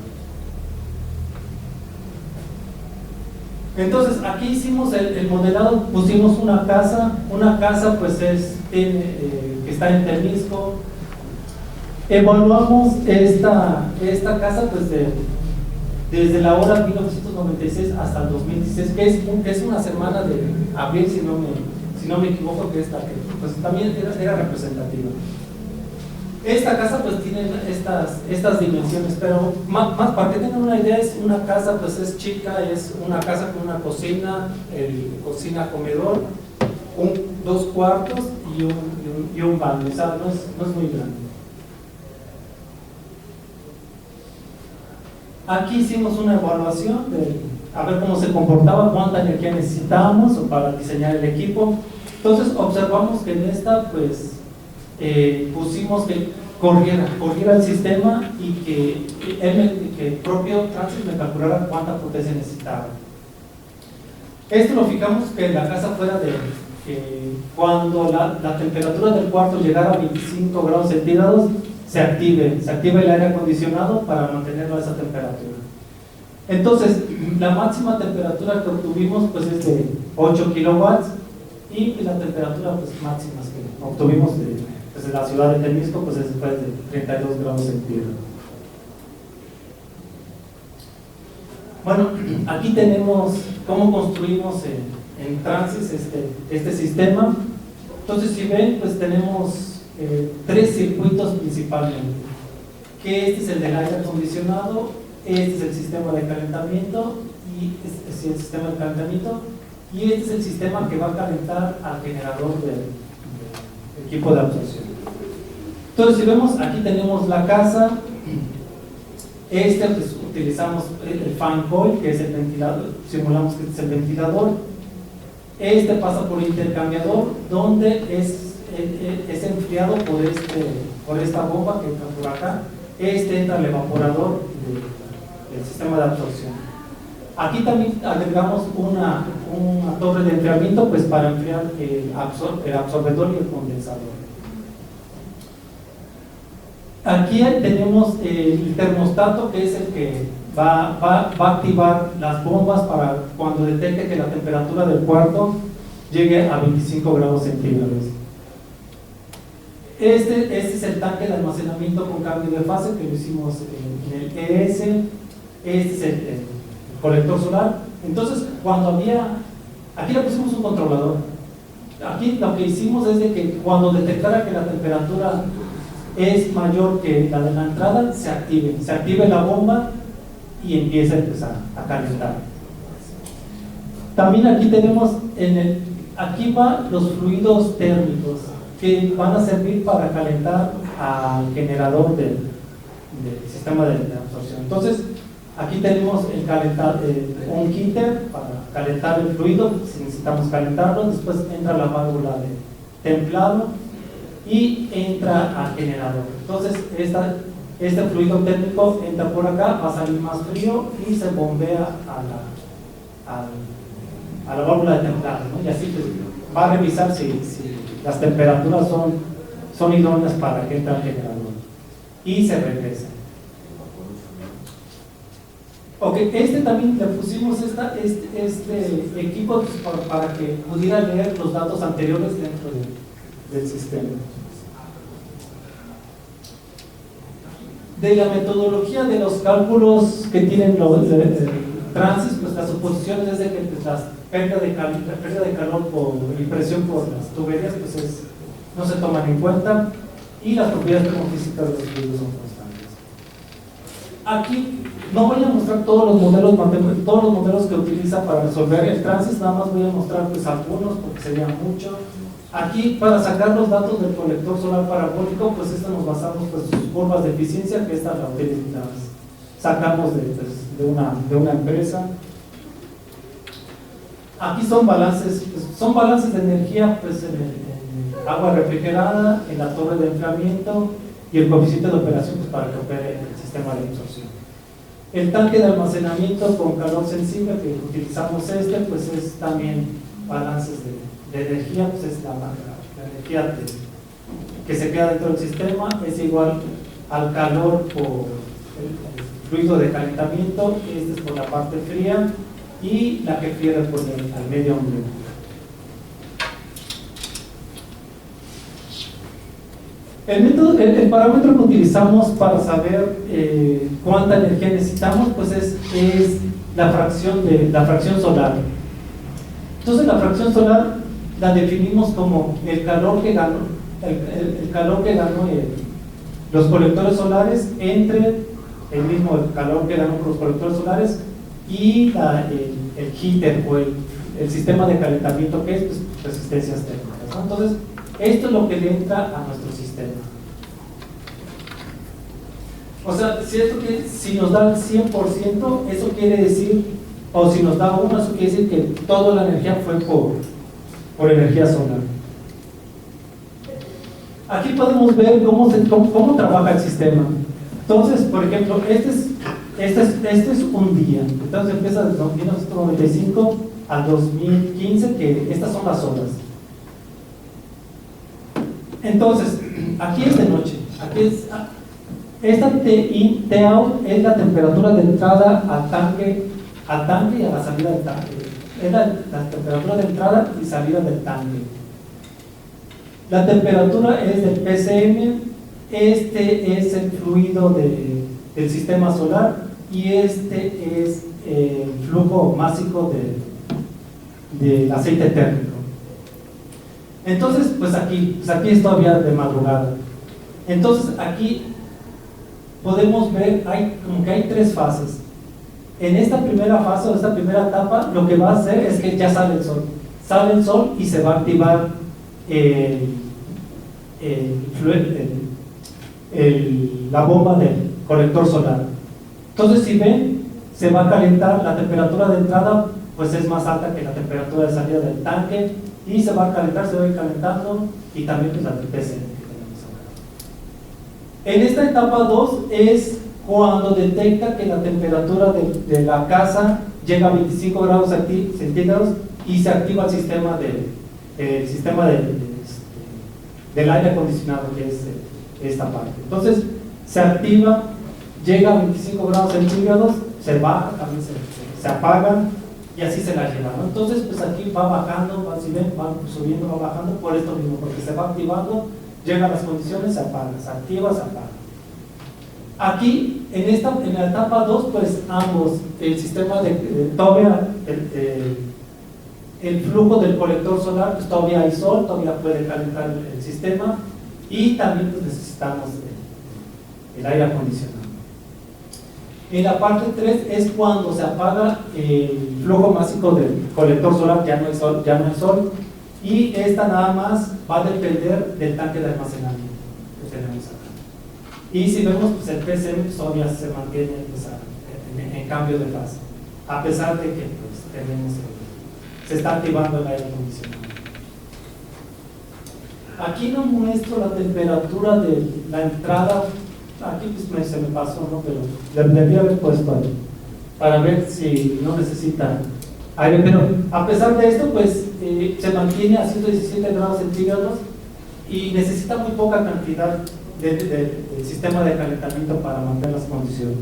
[SPEAKER 3] Entonces aquí hicimos el modelado, pusimos una casa pues que está en Temisco. Evaluamos esta casa pues desde la hora 1996 hasta el 2016, que es una semana de abril, si no me equivoco, que esta que pues también era representativa. Esta casa pues tiene estas dimensiones, pero más para que tengan una idea, es una casa pues es chica, es una casa con una cocina, cocina comedor, 2 cuartos y un baño, o sea, no es muy grande. Aquí hicimos una evaluación a ver cómo se comportaba, cuánta energía necesitábamos para diseñar el equipo. Entonces observamos que en esta pues pusimos que corriera el sistema y que el propio Transys me calculara cuánta potencia necesitaba. Esto lo fijamos que la casa fuera cuando la temperatura del cuarto llegara a 25 grados centígrados, se active el aire acondicionado para mantenerlo a esa temperatura. Entonces, la máxima temperatura que obtuvimos pues es de 8 kilowatts y la temperatura pues máxima que obtuvimos desde la ciudad de Temisco pues es después de 32 grados centígrados. Bueno, aquí tenemos cómo construimos en Transys este sistema. Entonces, si ven, pues tenemos 3 circuitos principalmente, que este es el del aire acondicionado, este es el sistema de calentamiento y este es el sistema de calentamiento y este es el sistema que va a calentar al generador del equipo de absorción. Entonces, si vemos, aquí tenemos la casa, pues utilizamos el fan coil, que es el ventilador, simulamos que es el ventilador. Este pasa por el intercambiador, donde es enfriado por esta bomba que entra por acá. Entra al evaporador del sistema de absorción. Aquí también agregamos una torre de enfriamiento pues para enfriar el absorbedor y el condensador. Aquí tenemos el termostato, que es el que va a activar las bombas para cuando detecte que la temperatura del cuarto llegue a 25 grados centígrados. Este es el tanque de almacenamiento con cambio de fase que lo hicimos en el ES. Este es el colector solar. Entonces, aquí le pusimos un controlador. Aquí lo que hicimos es de que cuando detectara que la temperatura es mayor que la de la entrada, se active la bomba y empieza a calentar. También aquí tenemos, aquí van los fluidos térmicos que van a servir para calentar al generador del sistema de absorción. Entonces, aquí tenemos un heater para calentar el fluido, si necesitamos calentarlo. Después entra la válvula de templado y entra al generador. Entonces, este fluido térmico entra por acá, va a salir más frío y se bombea a la válvula de templado, ¿no? Y así pues, va a revisar si las temperaturas son idóneas para que entre al generador y se regresa. Ok, también le pusimos este equipo para que pudiera leer los datos anteriores dentro del sistema. De la metodología de los cálculos que tienen los Transys, pues las suposiciones es de que pues, la pérdida de calor y presión por las tuberías pues no se toman en cuenta y las propiedades termofísicas de los fluidos son constantes. Aquí no voy a mostrar todos los modelos que utiliza para resolver el Transys, nada más voy a mostrar pues algunos porque sería mucho. Aquí, para sacar los datos del colector solar parabólico, pues nos basamos pues sus curvas de eficiencia, que estas las sacamos de una empresa. Aquí son balances de energía pues en agua refrigerada, en la torre de enfriamiento y el coeficiente de operación pues, para que opere el sistema de absorción. El tanque de almacenamiento con calor sensible que utilizamos pues es también balances de energía, pues es la energía que se queda dentro del sistema, es igual al calor por el fluido de calentamiento, este es por la parte fría y la que fría por al medio ambiente. El parámetro que utilizamos para saber cuánta energía necesitamos pues es la fracción solar. Entonces la fracción solar la definimos como el calor que ganó los colectores solares entre el mismo calor que ganó por los colectores solares y el heater o el sistema de calentamiento que es pues, resistencias térmicas, ¿no? Entonces esto es lo que le entra a nuestro sistema. O sea, si nos da el 100%, eso quiere decir, o si nos da 1, eso quiere decir que toda la energía fue por energía solar. Aquí podemos ver cómo trabaja el sistema. Entonces, por ejemplo, este es un día. Entonces empieza desde 1995 al 2015, que estas son las horas. Entonces, aquí es de noche. Esta T-in, T-out es la temperatura de entrada al tanque y a la salida del tanque. Es la temperatura de entrada y salida del tanque. La temperatura es del PCM, este es el fluido del sistema solar y este es el flujo másico del aceite térmico. Entonces, pues aquí es todavía de madrugada. Entonces aquí podemos ver, como que hay tres fases. En esta primera fase o esta primera etapa, lo que va a hacer es que ya sale el sol. Sale el sol y se va a activar la bomba del colector solar. Entonces, si ven, se va a calentar, la temperatura de entrada pues es más alta que la temperatura de salida del tanque y se va a calentar, se va a ir calentando, y también pues la del PCM que tenemos acá. En esta etapa 2 es cuando detecta que la temperatura de la casa llega a 25 grados centígrados y se activa el sistema del aire acondicionado, que es esta parte. Entonces se activa, llega a 25 grados centígrados, se baja, también se apaga y así se la lleva, ¿no? Entonces pues aquí va bajando, si ven, va subiendo, va bajando por esto mismo, porque se va activando, llega a las condiciones, se apaga, se activa, se apaga. Aquí, en la etapa 2, pues ambos, el sistema todavía, el flujo del colector solar, pues todavía hay sol, todavía puede calentar el sistema, y también pues necesitamos el aire acondicionado. En la parte 3 es cuando se apaga el flujo másico del colector solar, ya no hay sol, y esta nada más va a depender del tanque de almacenamiento que tenemos acá. Y si vemos, pues el PCM pues, todavía se mantiene en cambio de fase, a pesar de que pues, se está activando el aire acondicionado. Aquí no muestro la temperatura de la entrada, aquí pues se me pasó, ¿no? Pero debía haber puesto ahí, para ver si no necesita aire, pero a pesar de esto, pues se mantiene a 117 grados centígrados y necesita muy poca cantidad del sistema de calentamiento para mantener las condiciones.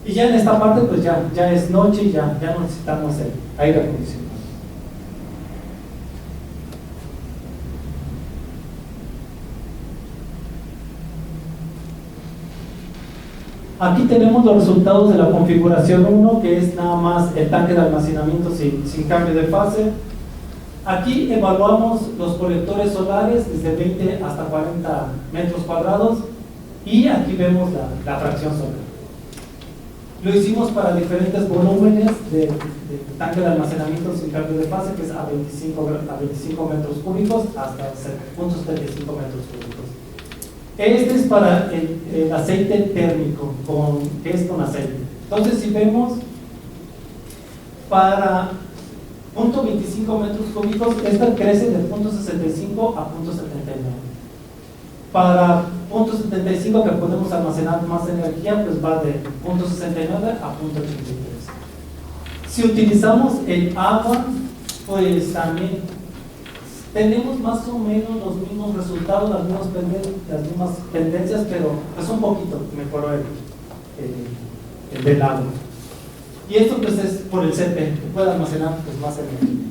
[SPEAKER 3] Y ya en esta parte pues ya es noche y ya no necesitamos el aire acondicionado. Aquí tenemos los resultados de la configuración 1, que es nada más el tanque de almacenamiento sin cambio de fase. Aquí evaluamos los colectores solares desde 20 hasta 40 metros cuadrados y aquí vemos la fracción solar. Lo hicimos para diferentes volúmenes de tanque de almacenamiento sin cambio de fase, que es a 25 metros cúbicos hasta 0.75 metros cúbicos. Este es para el aceite térmico, que es con aceite. Entonces, si vemos, para 0.25 metros cúbicos, esta crece de 0.65 a 0.79. Para 0.75, que podemos almacenar más energía, pues va de 0.69 a 0.83. Si utilizamos el agua, pues también tenemos más o menos los mismos resultados, las mismas tendencias, pero pues un poquito mejoró el del agua. Y esto pues es por el CP, que puede almacenar pues más energía.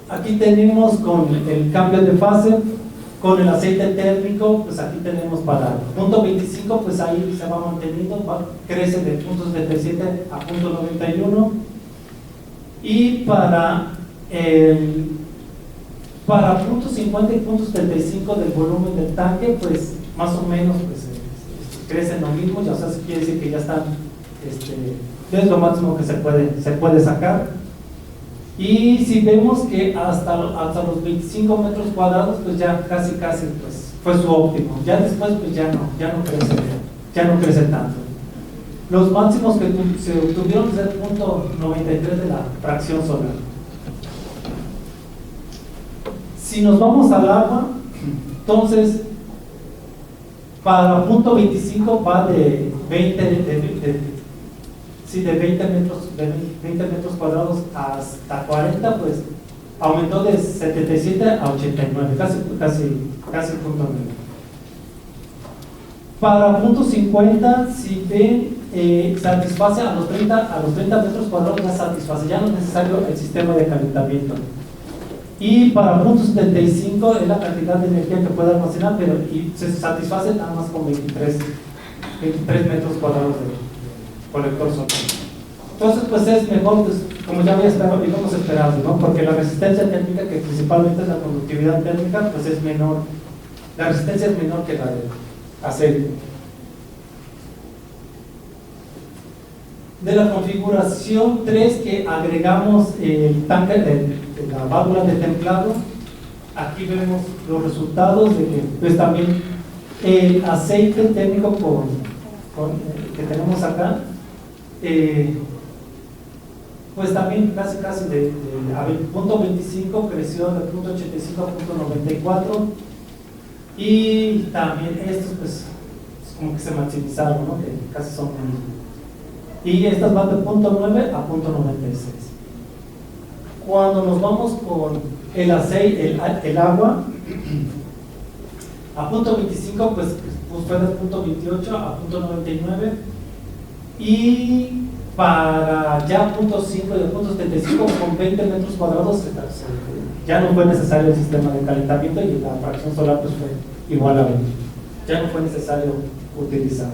[SPEAKER 3] Aquí tenemos con el cambio de fase, con el aceite térmico, pues aquí tenemos para 0.25, pues ahí se va manteniendo, crece de 0.77 a 0.91, y para 0.50 y 0.75 del volumen del tanque, pues más o menos pues, crecen lo mismo, ya, o sea, quiere decir que ya están, es lo máximo que se puede sacar. Y si vemos que hasta los 25 metros cuadrados, pues ya casi pues fue su óptimo. Ya después pues ya no crece tanto. Los máximos que se obtuvieron es el 0.93 de la fracción solar. Si nos vamos al agua, entonces para 0.25 va de 20 metros cuadrados hasta 40, pues aumentó de 77 a 89, casi punto 9. Para punto 50, si ven, satisface a los 30 metros cuadrados, ya satisface, ya no es necesario el sistema de calentamiento. Y para punto 75 es la cantidad de energía que puede almacenar, pero se satisface nada más con 23 metros cuadrados de colector solar. Entonces, pues es mejor, pues, como ya habíamos esperado, ¿no? Porque la resistencia térmica, que principalmente es la conductividad térmica, pues es menor, la resistencia es menor que la de aceite. De la configuración 3 que agregamos el tanque, la válvula de templado, aquí vemos los resultados de que pues también el aceite térmico que tenemos acá, pues también casi de punto 25 creció de punto 85 a punto 94, y también estos pues como que se maximizaron, ¿no? Que casi son el mismo. Y estas van de punto 9 a punto 96. Cuando nos vamos con el aceite, el agua, a punto 25 pues fue de punto 28 a punto 99, y para ya punto 5 y de punto 75 con 20 metros cuadrados ya no fue necesario el sistema de calentamiento, y la fracción solar pues fue igual a 20, ya no fue necesario utilizar.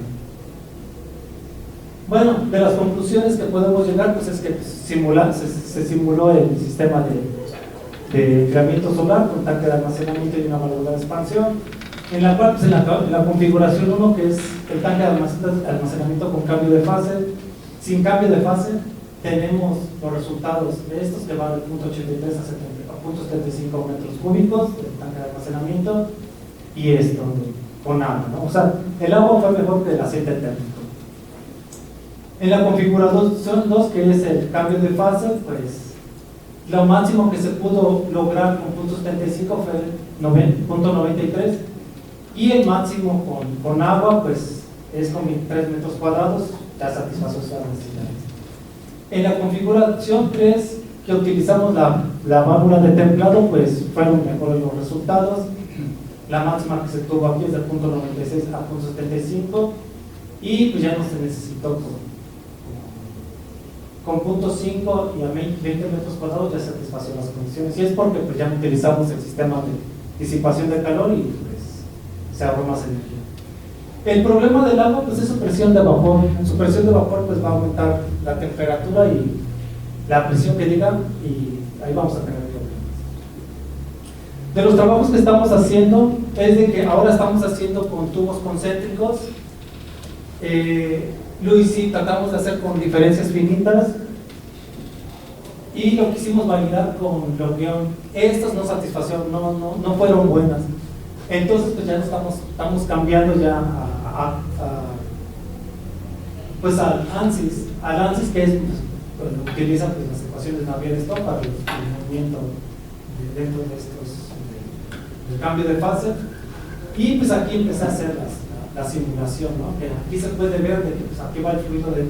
[SPEAKER 3] Bueno, de las conclusiones que podemos llegar pues es que se simuló el sistema de enfriamiento solar con tanque de almacenamiento y una válvula de expansión, en la cual pues, en la configuración 1, que es el tanque de almacenamiento con cambio de fase, sin cambio de fase, tenemos los resultados de estos que van del punto 83 a punto 75 metros cúbicos del tanque de almacenamiento, y esto con agua, ¿no? O sea, el agua fue mejor que el aceite térmico. En la configuración 2, que es el cambio de fase, pues lo máximo que se pudo lograr con punto 75 fue punto 93, y el máximo con agua pues es con 23 metros cuadrados, ya satisfació sus necesidades. En la configuración 3, que utilizamos la válvula de templado, pues fueron mejores los resultados. La máxima que se tuvo aquí es del punto 96 a punto 75, y pues ya no se necesitó con punto 5 y a 20 metros cuadrados ya satisfació las condiciones, y es porque pues ya utilizamos el sistema de disipación de calor y pues se ahorró más energía. El problema del agua pues es su presión de vapor. En su presión de vapor pues va a aumentar la temperatura y la presión que diga, y ahí vamos a tener problemas. De los trabajos que estamos haciendo es de que ahora estamos haciendo con tubos concéntricos. Tratamos de hacer con diferencias finitas, y lo quisimos validar con lo que estos no satisfacieron, no fueron buenas. Entonces pues ya estamos cambiando ya pues al ANSYS, que es pues, utiliza pues, las ecuaciones Navier-Stokes para el movimiento dentro de estos del cambio de fase, y pues aquí empecé a hacer la simulación, ¿no? Que aquí se puede ver de que pues, aquí va el fluido de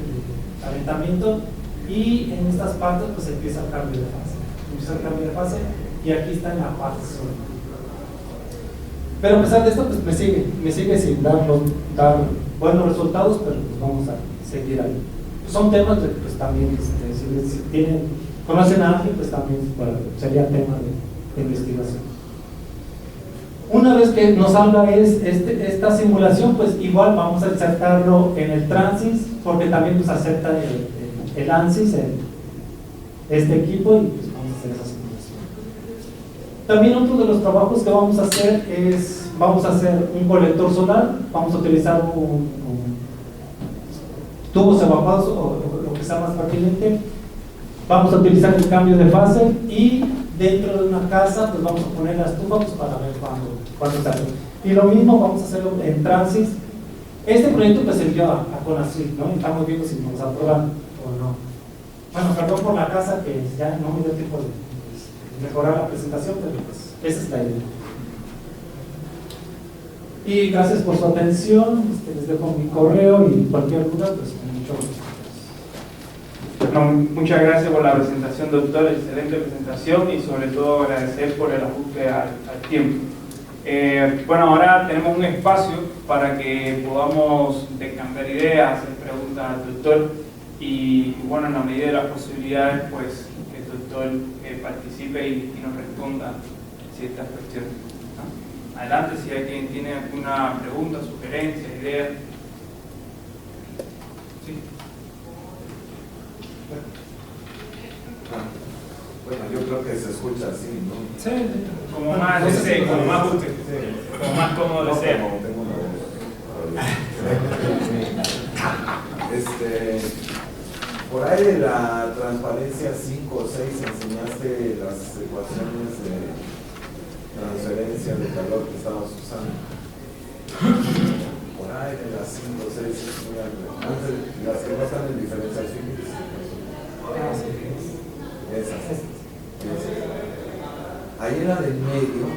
[SPEAKER 3] calentamiento, y en estas partes pues empieza el cambio de fase, y aquí está en la parte solar. Pero a pesar de esto pues me sigue sin dar buenos resultados, pero pues vamos a seguir ahí. Son temas de, pues también si conocen a alguien pues también sería tema de investigación. Una vez que nos salga esta simulación, pues igual vamos a insertarlo en el Transys, porque también pues acepta el ANSYS, este equipo, y pues vamos a hacer esa simulación. También otro de los trabajos que vamos a hacer es, vamos a hacer un colector solar, vamos a utilizar tubos evacuados o lo que sea más pertinente, vamos a utilizar el cambio de fase, y dentro de una casa pues vamos a poner la estufa pues, para ver cuándo se hace. Y lo mismo vamos a hacerlo en Transys. Este proyecto pues se envió a CONACYT, ¿no? Estamos viendo si nos aprueban o no. Bueno, perdón por la casa, que ya no me dio tiempo de mejorar la presentación, pero pues esa es la idea. Y gracias por su atención. Les dejo mi correo, y cualquier duda pues con mucho gusto.
[SPEAKER 2] No, muchas gracias por la presentación, doctor, excelente presentación y sobre todo agradecer por el ajuste al tiempo. Bueno, ahora tenemos un espacio para que podamos intercambiar ideas, hacer preguntas al doctor y bueno, en la medida de las posibilidades, pues que el doctor participe y nos responda ciertas cuestiones, ¿no? Adelante, si alguien tiene alguna pregunta, sugerencia, idea. Sí.
[SPEAKER 4] Bueno, yo creo que se escucha así, ¿no?
[SPEAKER 2] Sí, como más desee, como más guste, como más cómodo desea.
[SPEAKER 4] Como tengo una voz. Por ahí de la transparencia 5 o 6 enseñaste las ecuaciones de transferencia de calor que estabas usando. Por ahí de las 5 o 6, las que no están en diferencial finitas. Esas. Ahí en la del medio,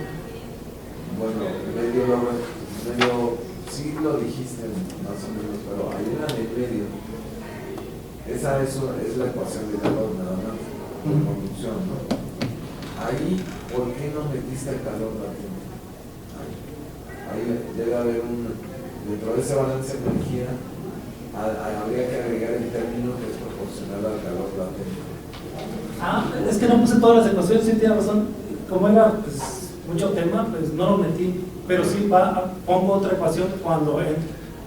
[SPEAKER 4] bueno, medio, sí lo dijiste más o menos, pero ahí en la del medio, esa es la ecuación de calor nada más, de conducción, ¿no? Ahí, ¿por qué no metiste el calor latente? Ahí debe haber dentro de ese balance de energía, habría que agregar el término que es proporcional al calor latente.
[SPEAKER 3] Es que no puse todas las ecuaciones, sí tiene razón. Como era pues, mucho tema, pues no lo metí. Pero sí pongo otra ecuación cuando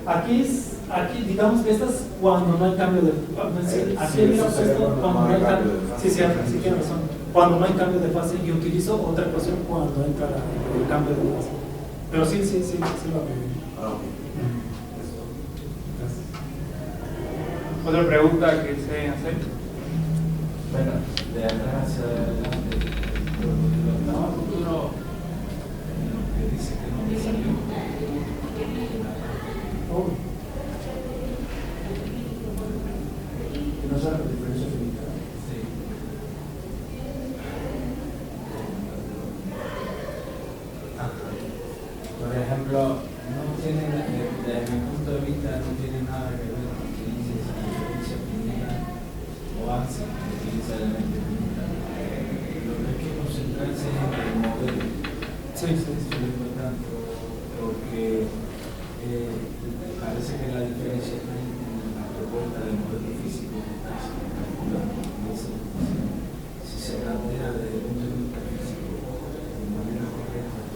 [SPEAKER 3] aquí digamos que esta es cuando no hay cambio de fase. Aquí digamos esto cuando no hay cambio. Sí, tiene razón. Cuando no hay cambio de fase y utilizo otra ecuación cuando entra el cambio de fase. Pero sí lo veo.
[SPEAKER 2] ¿Otra pregunta que se hacer?
[SPEAKER 5] Bueno, de atrás hacia adelante, el trabajo futuro que dice que no me salió.
[SPEAKER 3] Que no sea la diferencia finita.
[SPEAKER 5] Sí. Por ejemplo, no tiene, desde mi punto de vista, no tiene nada que ver con que dices diferencia finita o ANSI. Lo que hay que concentrarse es en el modelo.
[SPEAKER 3] Sí.
[SPEAKER 5] Eso es lo importante, porque parece que la diferencia está en la propuesta del modelo físico que está calculando. Si se plantea desde el punto de vista físico de manera correcta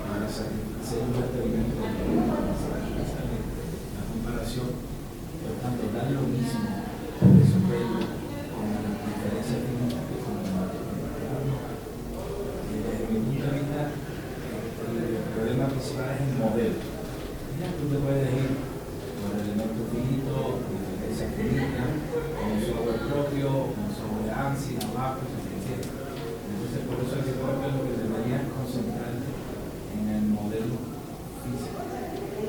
[SPEAKER 5] para satisfacer un requerimiento de la comparación, por lo tanto, da lo mismo resolverlo con la diferencia finita que con la matemática. Desde mi punto de vista, el problema principal es el modelo. Ya tú te puedes ir por el elemento finito, diferencia finita, con un software propio, con software ANSI, abajo, etc. Entonces, por eso es que creo que lo que deberías concentrarte en el modelo físico,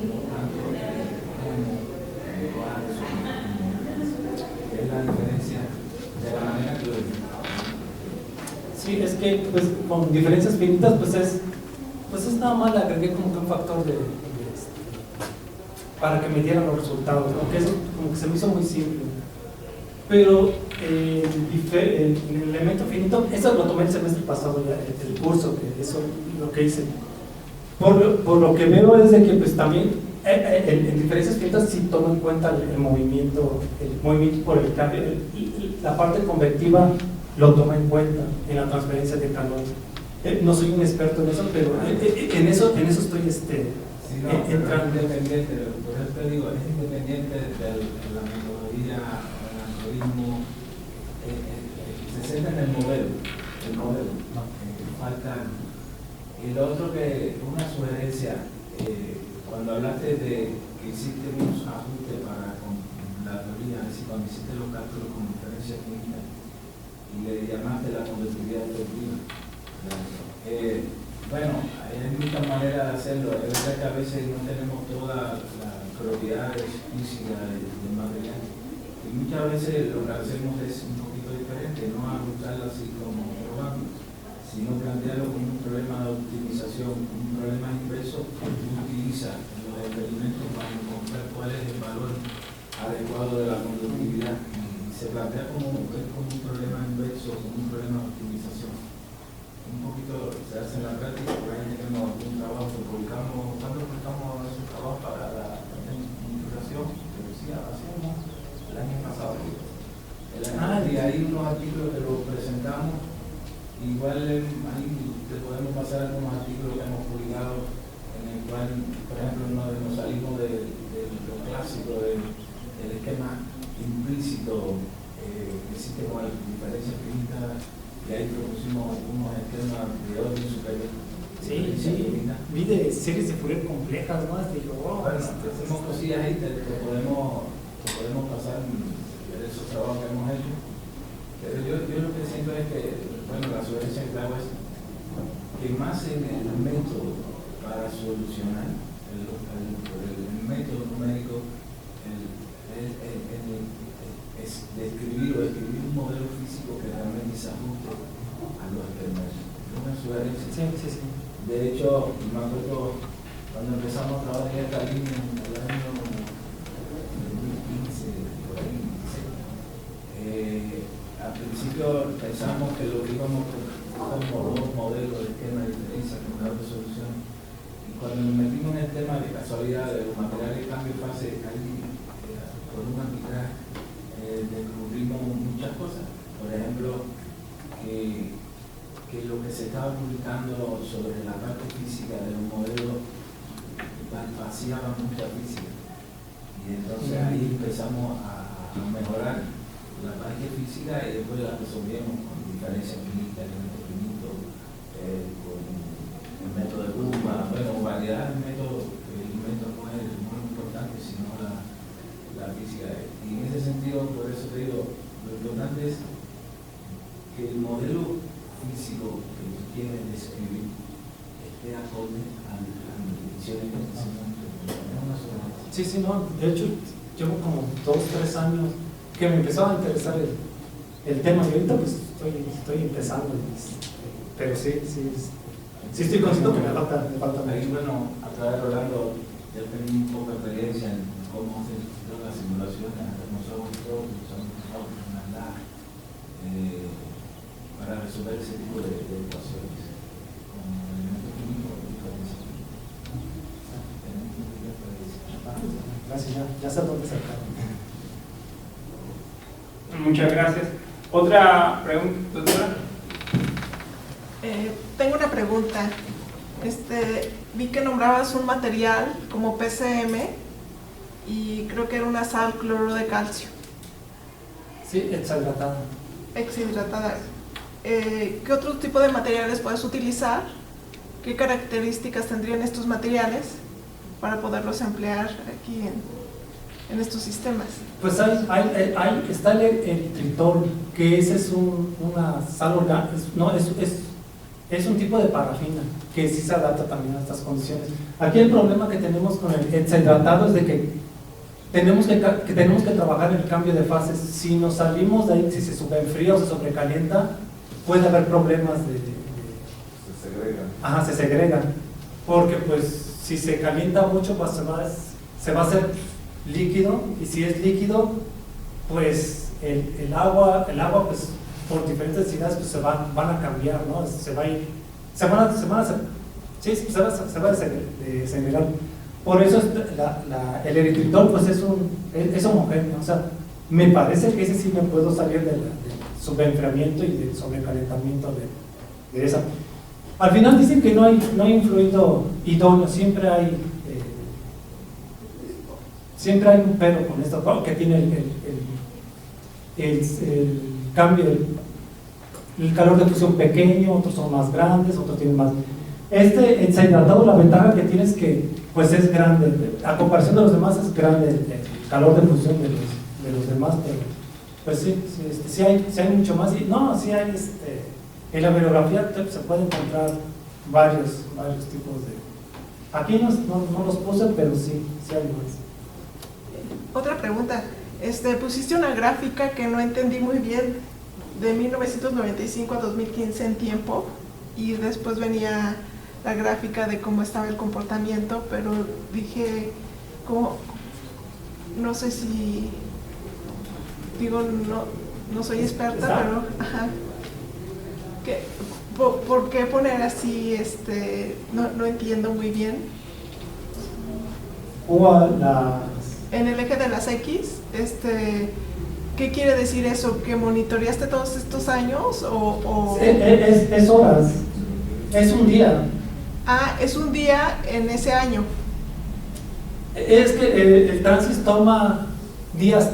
[SPEAKER 5] no tanto en cómo lo haces, que es la diferencia de la manera que lo defines.
[SPEAKER 3] Sí, es que pues, con diferencias finitas pues es nada más le agregué como que un factor para que me dieran los resultados, ¿no? Que eso como que se me hizo muy simple. Pero el elemento finito, eso lo tomé el semestre pasado ya, el curso, que eso lo que hice. Por lo que veo es de que pues también en diferencias finitas sí toma en cuenta el movimiento por el cambio, la parte convectiva lo toma en cuenta en la transferencia de calor. No soy un experto en eso, pero en eso estoy
[SPEAKER 5] Sí, no,
[SPEAKER 3] entrando.
[SPEAKER 5] Es independiente, por eso te digo, es independiente de la metodología, el algoritmo, se centra en el modelo, falta. Y lo otro que, una sugerencia, cuando hablaste de que hiciste unos ajustes para con la teoría, es decir, cuando hiciste los cálculos con diferencia finita y le llamaste la conductividad efectiva. Bueno, hay muchas maneras de hacerlo. Es verdad que a veces no tenemos todas las propiedades físicas del material. Y muchas veces lo que hacemos es un poquito diferente, no ajustarlo así como probando, sino plantearlo como un problema de optimización, un problema inverso que tú utilizas en los experimentos para encontrar cuál es el valor adecuado de la conductividad en se plantea como un problema inverso, como un problema de optimización. Un poquito se hace en la práctica, por ahí tenemos un trabajo que publicamos, cuando publicamos ese trabajo para la investigación, que decía, hacemos el año pasado. Y hay unos artículos que los presentamos, igual ahí te podemos pasar algunos artículos que hemos publicado, en el cual, por ejemplo, nos salimos de lo clásico del esquema implícito que existe con la diferencia finita, y ahí propusimos unos esquemas de orden superior.
[SPEAKER 3] Sí, vi de series de Fourier complejas, ¿no? Digo, wow,
[SPEAKER 5] bueno, hacemos cosillas ahí que podemos pasar de esos trabajos que hemos hecho. Pero yo lo que siento es que, bueno, la sugerencia que hago es que más en el método para solucionar, el método numérico, es escribir un modelo físico que realmente se ajuste a los experimentos. Es una sugerencia.
[SPEAKER 3] Sí.
[SPEAKER 5] De hecho, me acuerdo cuando empezamos a trabajar en esta línea en el año 2015, por ahí, al principio pensamos que lo que íbamos a buscar como dos modelos de esquema de diferencia, como de solución. Y cuando nos metimos en el tema de casualidad de los materiales de cambio de fase, ahí, por un arbitraje, descubrimos muchas cosas. Por ejemplo, que lo que se estaba publicando sobre la parte física de los modelos vaciaba mucha física. Y entonces ahí empezamos a mejorar la parte física y después la resolvimos con diferencia finita, elemento finito, con el método de Guzmán, bueno, variedad de métodos. El método no es muy importante, sino la física. Y en ese sentido, por eso te digo, lo importante es que el modelo físico que tú quieres describir esté acorde a las definiciones que necesitamos.
[SPEAKER 3] Sí, no, de hecho, llevo como 2 o 3 años que me empezó a interesar el tema y ahorita pues estoy empezando, pero sí estoy consciente que me falta
[SPEAKER 5] Ahí,
[SPEAKER 3] mucho.
[SPEAKER 5] bueno, a través de Rolando, yo tengo un poco de experiencia en cómo hacer las simulaciones, nosotros usamos hermandad para resolver ese tipo de ecuaciones con elementos químicos de diferencia.
[SPEAKER 3] Gracias, ya sé dónde sacar.
[SPEAKER 2] Muchas gracias. ¿Otra pregunta, doctora?
[SPEAKER 6] Tengo una pregunta. Vi que nombrabas un material como PCM y creo que era una sal cloruro de calcio.
[SPEAKER 3] Sí, exhidratada.
[SPEAKER 6] Exhidratada. ¿Qué otro tipo de materiales puedes utilizar? ¿Qué características tendrían estos materiales para poderlos emplear aquí en estos sistemas?
[SPEAKER 3] Pues está el eritritol, que ese es una sal orgánica, es un tipo de parafina que sí se adapta también a estas condiciones. Aquí el problema que tenemos con el exhidratado es de que tenemos que trabajar en el cambio de fases. Si nos salimos de ahí, si se enfría o se sobrecalienta, puede haber problemas
[SPEAKER 4] Se segregan.
[SPEAKER 3] Ajá, se segregan, porque pues si se calienta mucho pues se va a hacer líquido, y si es líquido pues el agua pues por diferentes densidades pues se van a cambiar, ¿no? Se van a desagregar. Por eso el eritritol pues es homogéneo, o sea, me parece que ese sí me puedo salir del subenfriamiento y del sobrecalentamiento de esa. Al final dicen que no hay un fluido idóneo, siempre hay un pero con esto, que tiene el cambio, el calor de fusión pequeño, otros son más grandes, otros tienen más. Este exhidratado, la ventaja que tiene es que pues es grande, a comparación de los demás es grande el calor de fusión de los demás, pero pues sí hay mucho más. Y no, sí hay en la bibliografía se puede encontrar varios tipos de. Aquí no los puse, pero sí hay más.
[SPEAKER 6] Otra pregunta. Pusiste una gráfica que no entendí muy bien, de 1995 a 2015 en tiempo, y después venía la gráfica de cómo estaba el comportamiento, pero dije, no sé si digo, no soy experta,
[SPEAKER 3] Está.
[SPEAKER 6] pero ajá. ¿Por qué poner así? No entiendo muy bien. En el eje de las X, ¿qué quiere decir eso? ¿Que monitoreaste todos estos años o...?
[SPEAKER 3] Es horas, es un día.
[SPEAKER 6] Ah, es un día en ese año.
[SPEAKER 3] Es que el Transis toma días,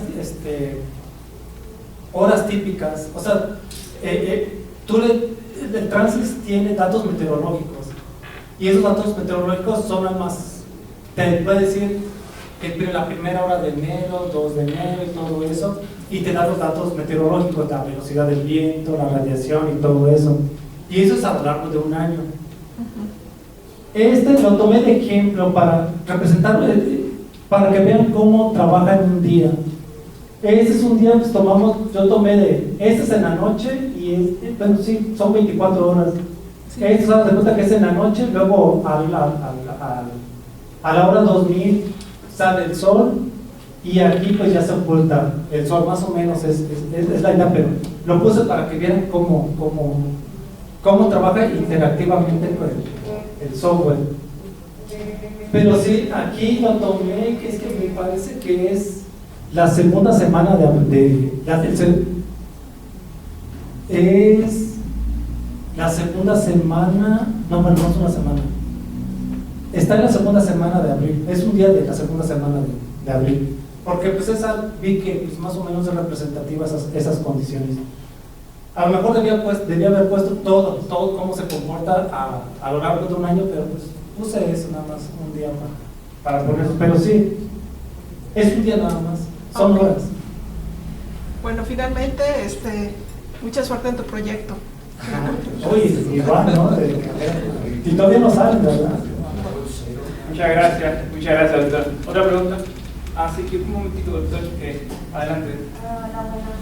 [SPEAKER 3] horas típicas. O sea, el Transis tiene datos meteorológicos y esos datos meteorológicos son nada más, te puede decir que la primera hora de enero, 2 de enero y todo eso, y te da los datos meteorológicos, la velocidad del viento, la radiación y todo eso. Y eso es a lo largo de un año. Lo tomé de ejemplo para representar, para que vean cómo trabaja en un día. Este es un día, pues yo tomé este es en la noche y bueno, sí, son 24 horas.
[SPEAKER 6] Sí.
[SPEAKER 3] Este se da cuenta que es en la noche, luego a la hora 2000 sale el sol y aquí pues ya se oculta el sol, más o menos es la idea, pero lo puse para que vieran cómo trabaja interactivamente con el software. Pero sí, aquí lo tomé, que es que me parece que es la segunda semana es la segunda semana, no es una semana. Está en la segunda semana de abril, es un día de la segunda semana de abril, porque pues vi que pues, más o menos es representativa esas condiciones. A lo mejor debía haber puesto todo cómo se comporta a lo largo de un año, pero pues puse eso nada más, un día para poner eso, pero sí, es un día nada más, son
[SPEAKER 6] Okay.
[SPEAKER 3] horas.
[SPEAKER 6] Bueno, finalmente, mucha suerte en tu proyecto.
[SPEAKER 3] Uy, igual, ¿no? Y todavía no salen, ¿verdad?
[SPEAKER 2] Muchas gracias, doctor. ¿Otra pregunta? Así que un momentito, doctor, adelante.
[SPEAKER 7] Hola, buenas.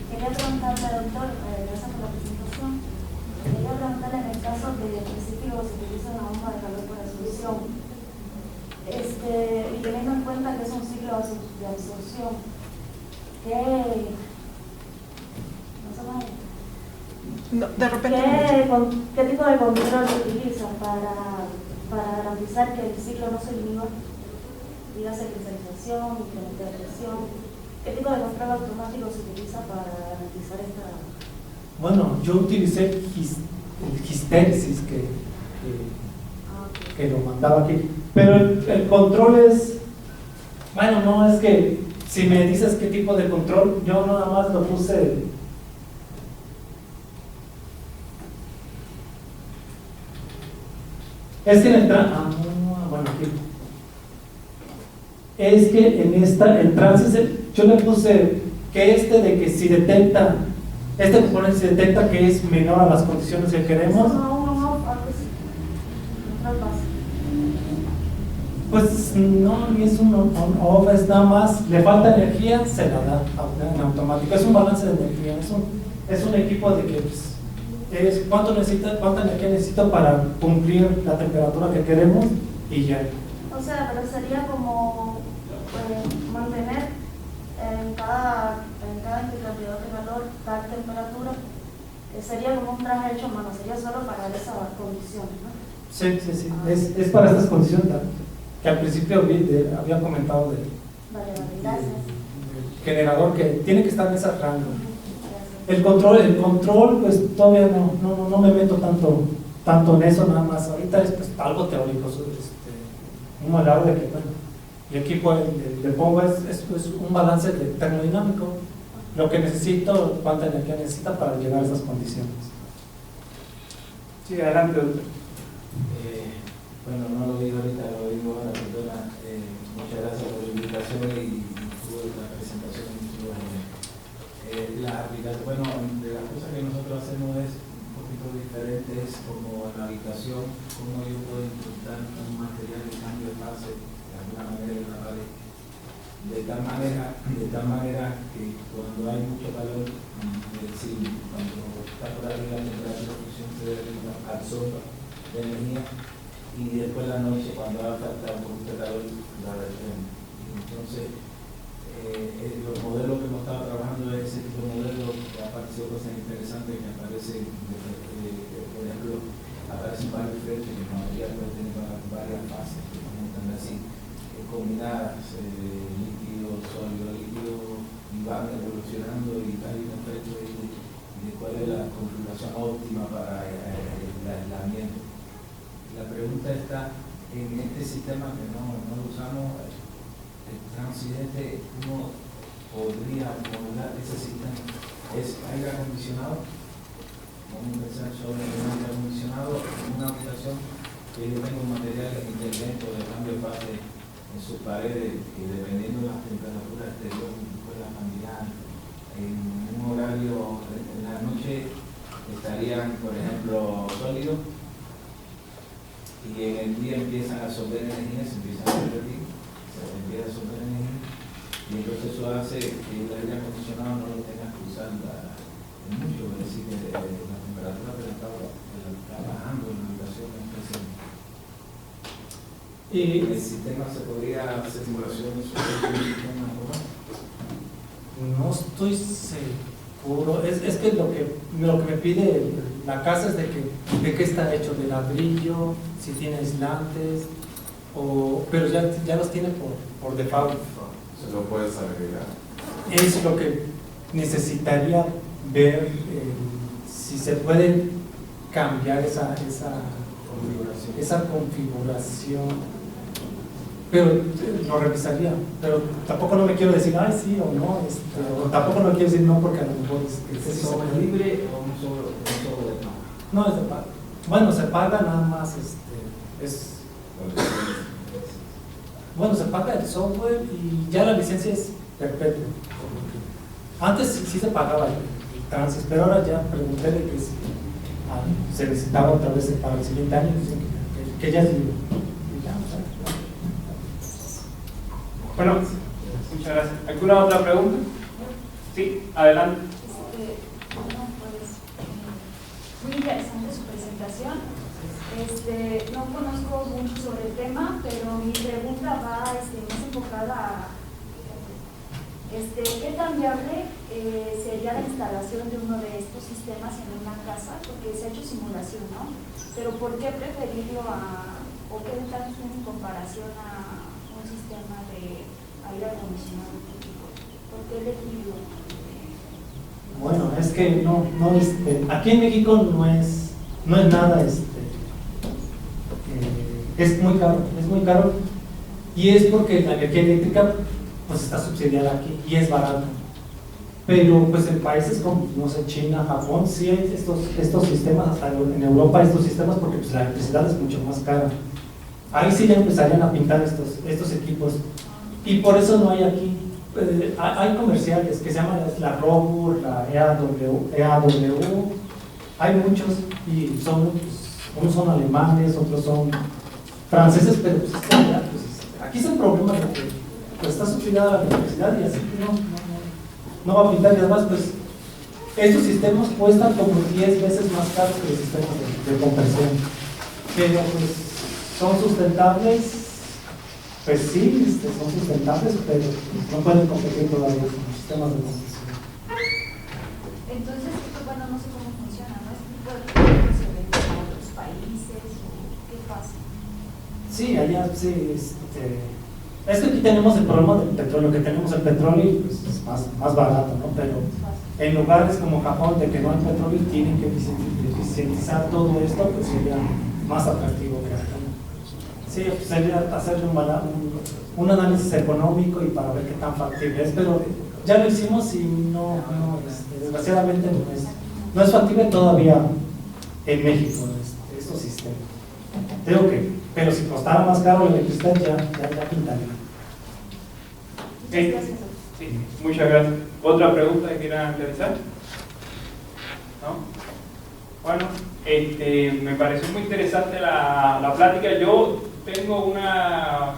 [SPEAKER 7] Quería preguntarle, doctor, gracias por la presentación. Quería preguntarle en el caso de principio se utiliza una bomba de calor para absorción. Y teniendo en cuenta que es un ciclo de absorción,
[SPEAKER 6] De repente.
[SPEAKER 7] ¿Qué tipo de control se utiliza para garantizar que el ciclo no se inhiba? Dígase cristalización, incremento de presión. ¿Qué tipo de control automático se utiliza para garantizar esta?
[SPEAKER 3] Bueno, yo utilicé el Hysteresis que lo mandaba aquí, pero el control es, bueno, no, es que si me dices qué tipo de control, yo nada más lo puse. Es que en el bueno, aquí. Es que en Transis yo le puse que de que si detecta, componente si detecta que es menor a las condiciones que queremos, pues no, ni es un on-off, es nada más, le falta energía, se la da en automático, es un balance de energía, es un equipo de que pues, es cuánta energía necesito para cumplir la temperatura que queremos y ya.
[SPEAKER 7] O sea, pero sería como mantener en cada intercambiador de calor tal temperatura, sería como un traje hecho a mano, sería solo para esas condiciones, ¿no?
[SPEAKER 3] Sí, es para estas condiciones que al principio había comentado
[SPEAKER 7] Vale, gracias.
[SPEAKER 3] del generador que tiene que estar en ese rango.
[SPEAKER 7] Gracias.
[SPEAKER 3] El control, pues todavía no me meto tanto en eso, nada más. Ahorita es pues, algo teórico, un modelo de que, bueno, el equipo de Pombo es un balance termodinámico, lo que necesito, cuánta energía necesita para llegar a esas condiciones.
[SPEAKER 2] Sí, adelante, doctor.
[SPEAKER 5] Bueno, no lo digo ahorita, lo digo ahora, doctora. Muchas gracias por la invitación y por la presentación. Bueno, de las cosas que nosotros hacemos es un poquito diferente, es como en la habitación, cómo yo puedo intentar un material de cambio de fase de alguna manera en la pared, de tal manera que cuando hay mucho calor, cuando está por arriba la temperatura de fusión se absorba la energía y después la noche cuando haga falta un poquito de calor la retén. Entonces los modelos que hemos estado trabajando es ese tipo de modelos que ha aparecido cosas interesantes que aparecen, por ejemplo, aparecen varios frentes que la mayoría puede tener varias fases, que vamos a entender así, combinadas, líquido, sólido, líquido, y van evolucionando y hay un efecto de cuál es la configuración óptima para el aislamiento. La pregunta está en este sistema que no lo usamos, el transidente, ¿cómo podría modular ese sistema? ¿Es aire acondicionado? Vamos a pensar sobre el aire acondicionado en una aplicación que yo tengo materiales inteligentes de cambio de fase en sus paredes y dependiendo de la temperatura exterior pueda cambiar en un horario en la noche estarían por ejemplo sólidos y en el día empiezan a absorber energía, se empiezan a repetir, se empieza a absorber energía y entonces eso hace que el aire acondicionado no lo tengas que usar mucho, es decir que la temperatura que está bajando en la habitación es creciente. Y el sistema se podría hacer simulaciones sobre el sistema romano.
[SPEAKER 3] No estoy seguro. Es que lo que me pide la casa es de qué está hecho, de ladrillo, si tiene aislantes, pero ya los tiene por default.
[SPEAKER 4] Se lo puedes agregar.
[SPEAKER 3] Es lo que necesitaría ver, si se puede cambiar esa configuración. Pero lo revisaría, pero tampoco no me quiero decir, ay, sí o no, o tampoco no quiero decir no porque a lo mejor
[SPEAKER 5] ¿Es sobre libre o un solo de pago?
[SPEAKER 3] No, es de pago. Bueno, se paga nada más, bueno, se paga el software y ya la licencia es perpetua. Antes sí se pagaba el transit, pero ahora ya pregunté de que se necesitaba otra vez para el siguiente año, dicen que ya es libre.
[SPEAKER 2] Bueno, muchas gracias. ¿Alguna otra pregunta? Sí, adelante.
[SPEAKER 8] Bueno, pues muy interesante su presentación. No conozco mucho sobre el tema, pero mi pregunta va más enfocada a ¿qué tan viable sería la instalación de uno de estos sistemas en una casa? Porque se ha hecho simulación, ¿no? Pero ¿por qué preferirlo o qué ventajas tiene en comparación a un sistema de aire acondicionado típico? ¿Por qué elegirlo?
[SPEAKER 3] Bueno, es que no aquí en México no es nada, es muy caro y es porque la energía eléctrica pues está subsidiada aquí y es barato. Pero pues en países como, no sé, China, Japón, sí hay estos sistemas, hasta en Europa estos sistemas, porque pues la electricidad es mucho más cara. Ahí sí ya empezarían a pintar estos equipos y por eso no hay aquí. Hay comerciales que se llaman la Robur, la EAW, hay muchos y unos son alemanes, otros son franceses, pero pues, aquí es el problema de que pues, está subsidiada la electricidad y así no va a pintar. Y además pues estos sistemas cuestan como 10 veces más caros que los sistemas de compresión, pero pues son sustentables. Pues sí, son sustentables, pero no pueden competir todavía con los sistemas de compresión.
[SPEAKER 8] Entonces, bueno, no sé cómo funciona, ¿no? ¿Este tipo de proyectos se ven en otros países o qué pasa?
[SPEAKER 3] Sí, allá sí, es que aquí tenemos el problema del petróleo, que tenemos el petróleo y pues es más barato, ¿no? Pero en lugares como Japón, de que no hay petróleo y tienen que eficientizar todo esto, pues sería más atractivo que acá. Sí, sería hacer un análisis económico y para ver qué tan factible es, pero ya lo hicimos y desgraciadamente no es factible todavía en México estos sistemas. Creo que, pero si costara más caro la electricidad ya pintaría.
[SPEAKER 2] Sí, muchas gracias. ¿Otra pregunta que quieran realizar? ¿No? Bueno, me pareció muy interesante la plática. Yo tengo una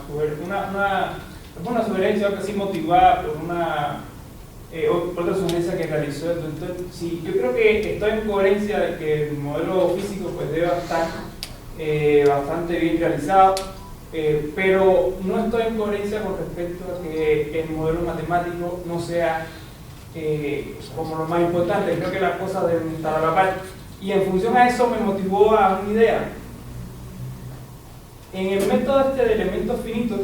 [SPEAKER 2] sugerencia, algo así motivada por otra sugerencia que realizó el doctor. Sí, yo creo que estoy en coherencia de que el modelo físico pues debe estar bastante bien realizado. pero no estoy en coherencia con respecto a que el modelo matemático no sea como lo más importante. Creo que las cosas deben estar a la par. Y en función a eso me motivó a una idea. En el método de elementos finitos,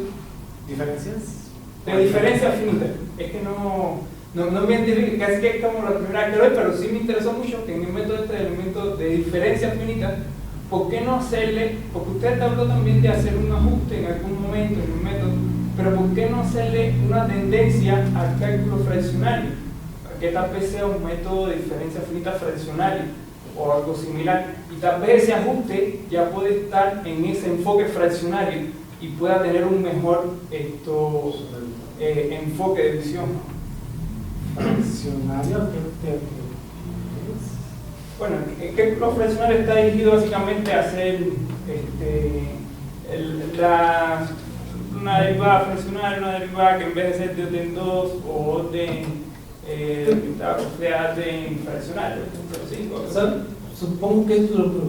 [SPEAKER 3] ¿Diferencias?
[SPEAKER 2] de diferencias finitas, es que no me identifico, casi que es como la primera que doy, pero sí me interesó mucho que en el método de elementos de diferencias finitas, ¿por qué no hacerle? Porque usted habló también de hacer un ajuste en algún momento en el método, pero ¿por qué no hacerle una tendencia al cálculo fraccionario? Que tal vez sea un método de diferencia finita fraccionario o algo similar, y tal vez ese ajuste ya puede estar en ese enfoque fraccionario y pueda tener un mejor enfoque de visión.
[SPEAKER 3] Fraccionario,
[SPEAKER 2] Bueno, el cálculo fraccionario está dirigido básicamente a hacer una derivada fraccionaria, una derivada que en vez de ser de orden 2 o orden de fraccionario,
[SPEAKER 3] o sea, supongo que es lo que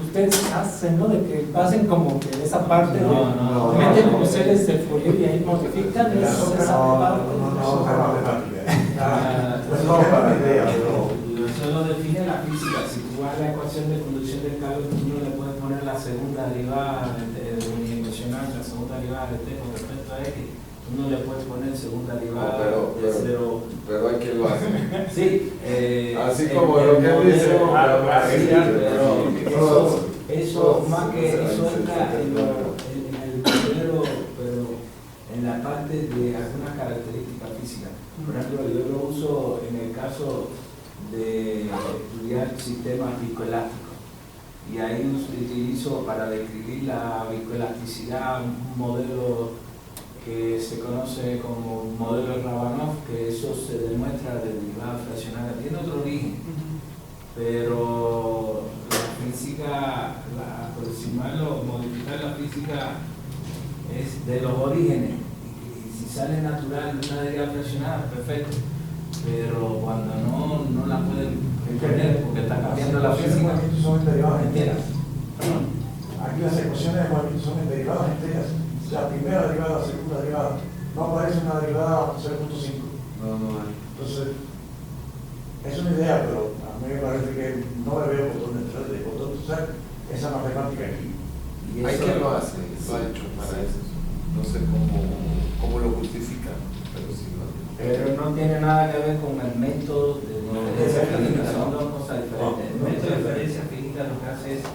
[SPEAKER 3] ustedes hacen, ¿no? De que hacen como que esa parte meten como series de Fourier y ahí modifican esa parte.
[SPEAKER 5] Eso lo define la física. Si tú vas a la ecuación de conducción del cable, tú no le puedes poner la segunda derivada unidimensional, la segunda derivada de t con respecto a x. Tú no le puedes poner segunda derivada de cero.
[SPEAKER 4] Pero hay quien lo hace.
[SPEAKER 5] Sí,
[SPEAKER 4] así como lo que dice.
[SPEAKER 5] Pero eso más que eso entra en el primero, pero en la parte de algunas características físicas. Por ejemplo, yo lo uso en el caso de estudiar sistemas viscoelásticos, y ahí utilizo para describir la viscoelasticidad un modelo que se conoce como modelo Rabanov, que eso se demuestra de derivada fraccionaria. Tiene otro origen, pero la física, aproximarlo, modificar la física es de los orígenes, y si sale natural una derivada fraccionaria, perfecto, pero cuando no la pueden entender porque está cambiando la física,
[SPEAKER 9] son derivadas enteras.
[SPEAKER 5] ¿no?
[SPEAKER 9] Aquí las ecuaciones de movimiento son derivadas enteras. La primera derivada, la segunda derivada, no aparece una derivada 0.5.
[SPEAKER 4] No hay.
[SPEAKER 9] Entonces, es una idea, pero a mí me parece que no le veo botón de botón de usar esa matemática aquí.
[SPEAKER 4] Hay quien lo hace, lo ha hecho para eso. No sé cómo lo justifican, pero sí lo hace.
[SPEAKER 5] Pero no tiene nada que ver con el método de diferencia finita, son dos cosas diferentes. El método de diferencia finita lo que hace es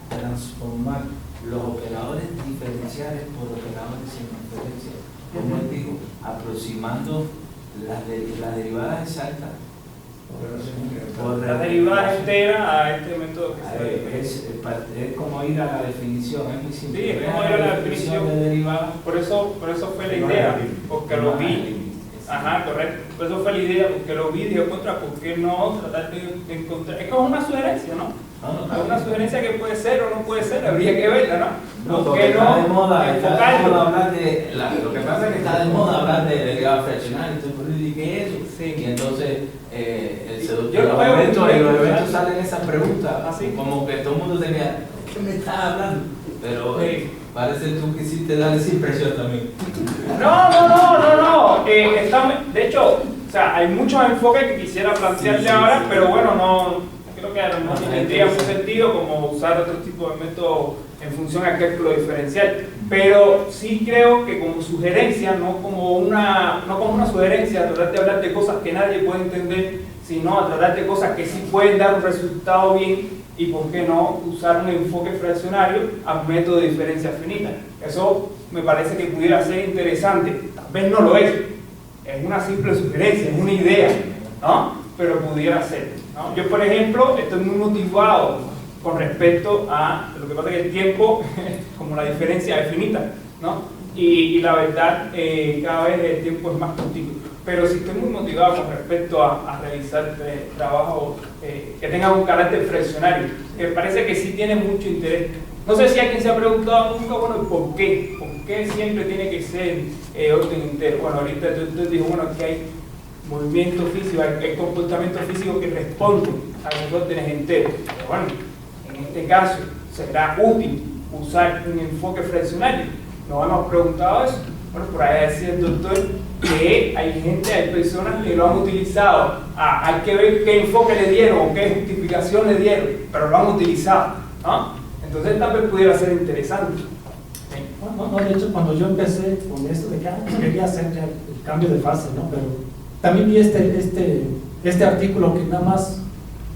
[SPEAKER 5] transformar los operadores diferenciales por operadores sin diferencia, como él dijo, aproximando las derivadas exactas.
[SPEAKER 2] Las derivadas enteras a este método que
[SPEAKER 5] es como ir a la definición, es muy simple.
[SPEAKER 2] Sí, es como ir a la definición
[SPEAKER 5] de derivadas.
[SPEAKER 2] Por eso fue la idea, porque lo vi. Ajá, correcto. Por eso fue la idea, porque lo vi y dije, ¿por qué no tratar de encontrar? Es como una sugerencia, ¿no? Es una sugerencia que puede ser o no puede ser, habría que verla, ¿no?
[SPEAKER 5] Porque está de moda hablar de lo que pasa es que está de moda hablar de derivadas fraccionarias, y ¿qué es eso? Sí. Y entonces los eventos salen esas preguntas, como que todo el mundo tenía, ¿qué me estás hablando? Pero parece que tú quisiste dar esa impresión también.
[SPEAKER 2] No. De hecho, o sea, hay muchos enfoques que quisiera plantearle ahora, pero bueno, no creo que a lo mejor tendría mucho sentido como usar otro tipo de método en función al cálculo diferencial. Pero sí creo que como sugerencia, no como una sugerencia, tratar de hablar de cosas que nadie puede entender, sino a tratar de cosas que sí pueden dar un resultado bien, y por qué no usar un enfoque fraccionario al método de diferencia finita. Eso me parece que pudiera ser interesante. Tal vez no lo es una simple sugerencia, es una idea, ¿no? Pero pudiera ser, ¿no? Yo, por ejemplo, estoy muy motivado con respecto a lo que pasa que el tiempo, como la diferencia es finita, ¿no? Y la verdad, cada vez el tiempo es más cortito. Pero sí estoy muy motivado con respecto a realizar trabajos que tengan un carácter fraccionario, que parece que sí tiene mucho interés. No sé si alguien se ha preguntado nunca, bueno, ¿por qué? ¿Por qué siempre tiene que ser orden entero? Bueno, ahorita tú digo, bueno, que hay movimiento físico, hay comportamiento físico que responde a los órdenes enteros. Pero bueno, en este caso será útil usar un enfoque fraccionario. nos hemos preguntado eso. Bueno, por ahí decía el doctor que hay personas que lo han utilizado. Hay que ver qué enfoque le dieron o qué justificación le dieron, pero lo han utilizado, ¿no? Entonces tal vez pudiera ser interesante.
[SPEAKER 3] No, de hecho, cuando yo empecé con esto de que quería hacer ya el cambio de fase, ¿no? Pero también vi este artículo que nada más,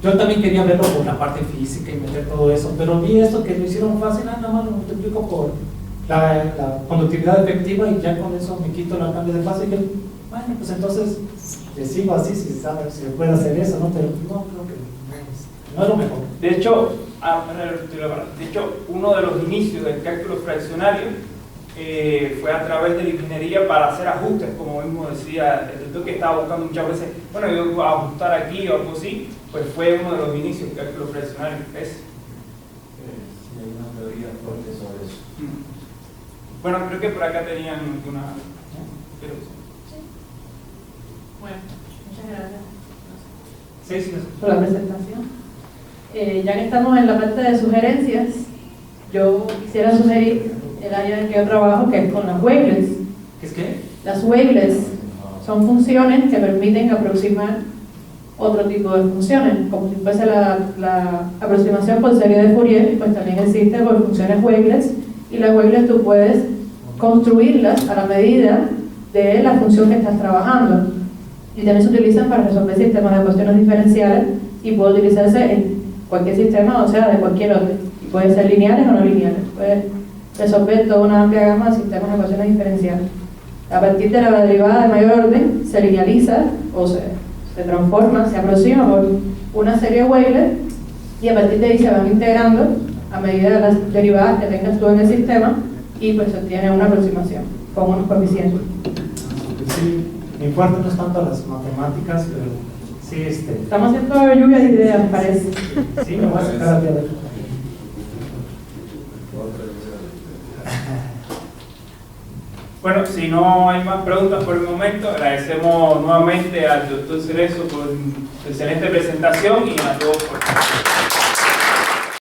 [SPEAKER 3] yo también quería verlo por la parte física y meter todo eso, pero vi esto que lo hicieron fácil, nada más lo multiplico por la conductividad efectiva y ya con eso me quito el cambio de fase y yo, bueno, pues entonces le sigo así, si se puede hacer eso, ¿no? Pero no, creo que no es lo mejor.
[SPEAKER 2] De hecho, uno de los inicios del cálculo fraccionario fue a través de la ingeniería para hacer ajustes, como mismo decía el doctor, que estaba buscando muchas veces, bueno, yo voy a ajustar aquí o algo así, pues fue uno de los inicios del cálculo fraccionario.
[SPEAKER 5] Sí, hay una teoría fuerte sobre eso.
[SPEAKER 2] Bueno, creo que por acá tenían alguna...
[SPEAKER 10] Bueno, muchas gracias.
[SPEAKER 2] Sí,
[SPEAKER 10] por la presentación. Ya que estamos en la parte de sugerencias, yo quisiera sugerir el área en que yo trabajo, que es con las wavelets.
[SPEAKER 3] ¿Qué es qué?
[SPEAKER 10] Las wavelets son funciones que permiten aproximar otro tipo de funciones, como si fuese la aproximación por serie de Fourier, pues también existe por funciones wavelets, y las wavelets tú puedes construirlas a la medida de la función que estás trabajando, y también se utilizan para resolver sistemas de ecuaciones diferenciales y puede utilizarse en cualquier sistema, o sea, de cualquier orden, y pueden ser lineales o no lineales, puede resolver toda una amplia gama de sistemas de ecuaciones diferenciales. A partir de la derivada de mayor orden se linealiza o se transforma, se aproxima por una serie de wavelets, y a partir de ahí se van integrando a medida de las derivadas que tengas tú en el sistema, y pues se obtiene una aproximación con unos coeficientes.
[SPEAKER 3] Sí, mi fuerte no es tanto las matemáticas, pero sí,
[SPEAKER 10] estamos haciendo lluvia de ideas, parece.
[SPEAKER 3] Sí, me voy a sacar a ti a ver.
[SPEAKER 2] Bueno, si no hay más preguntas por el momento, agradecemos nuevamente al doctor Cerezo por su excelente presentación y a todos por...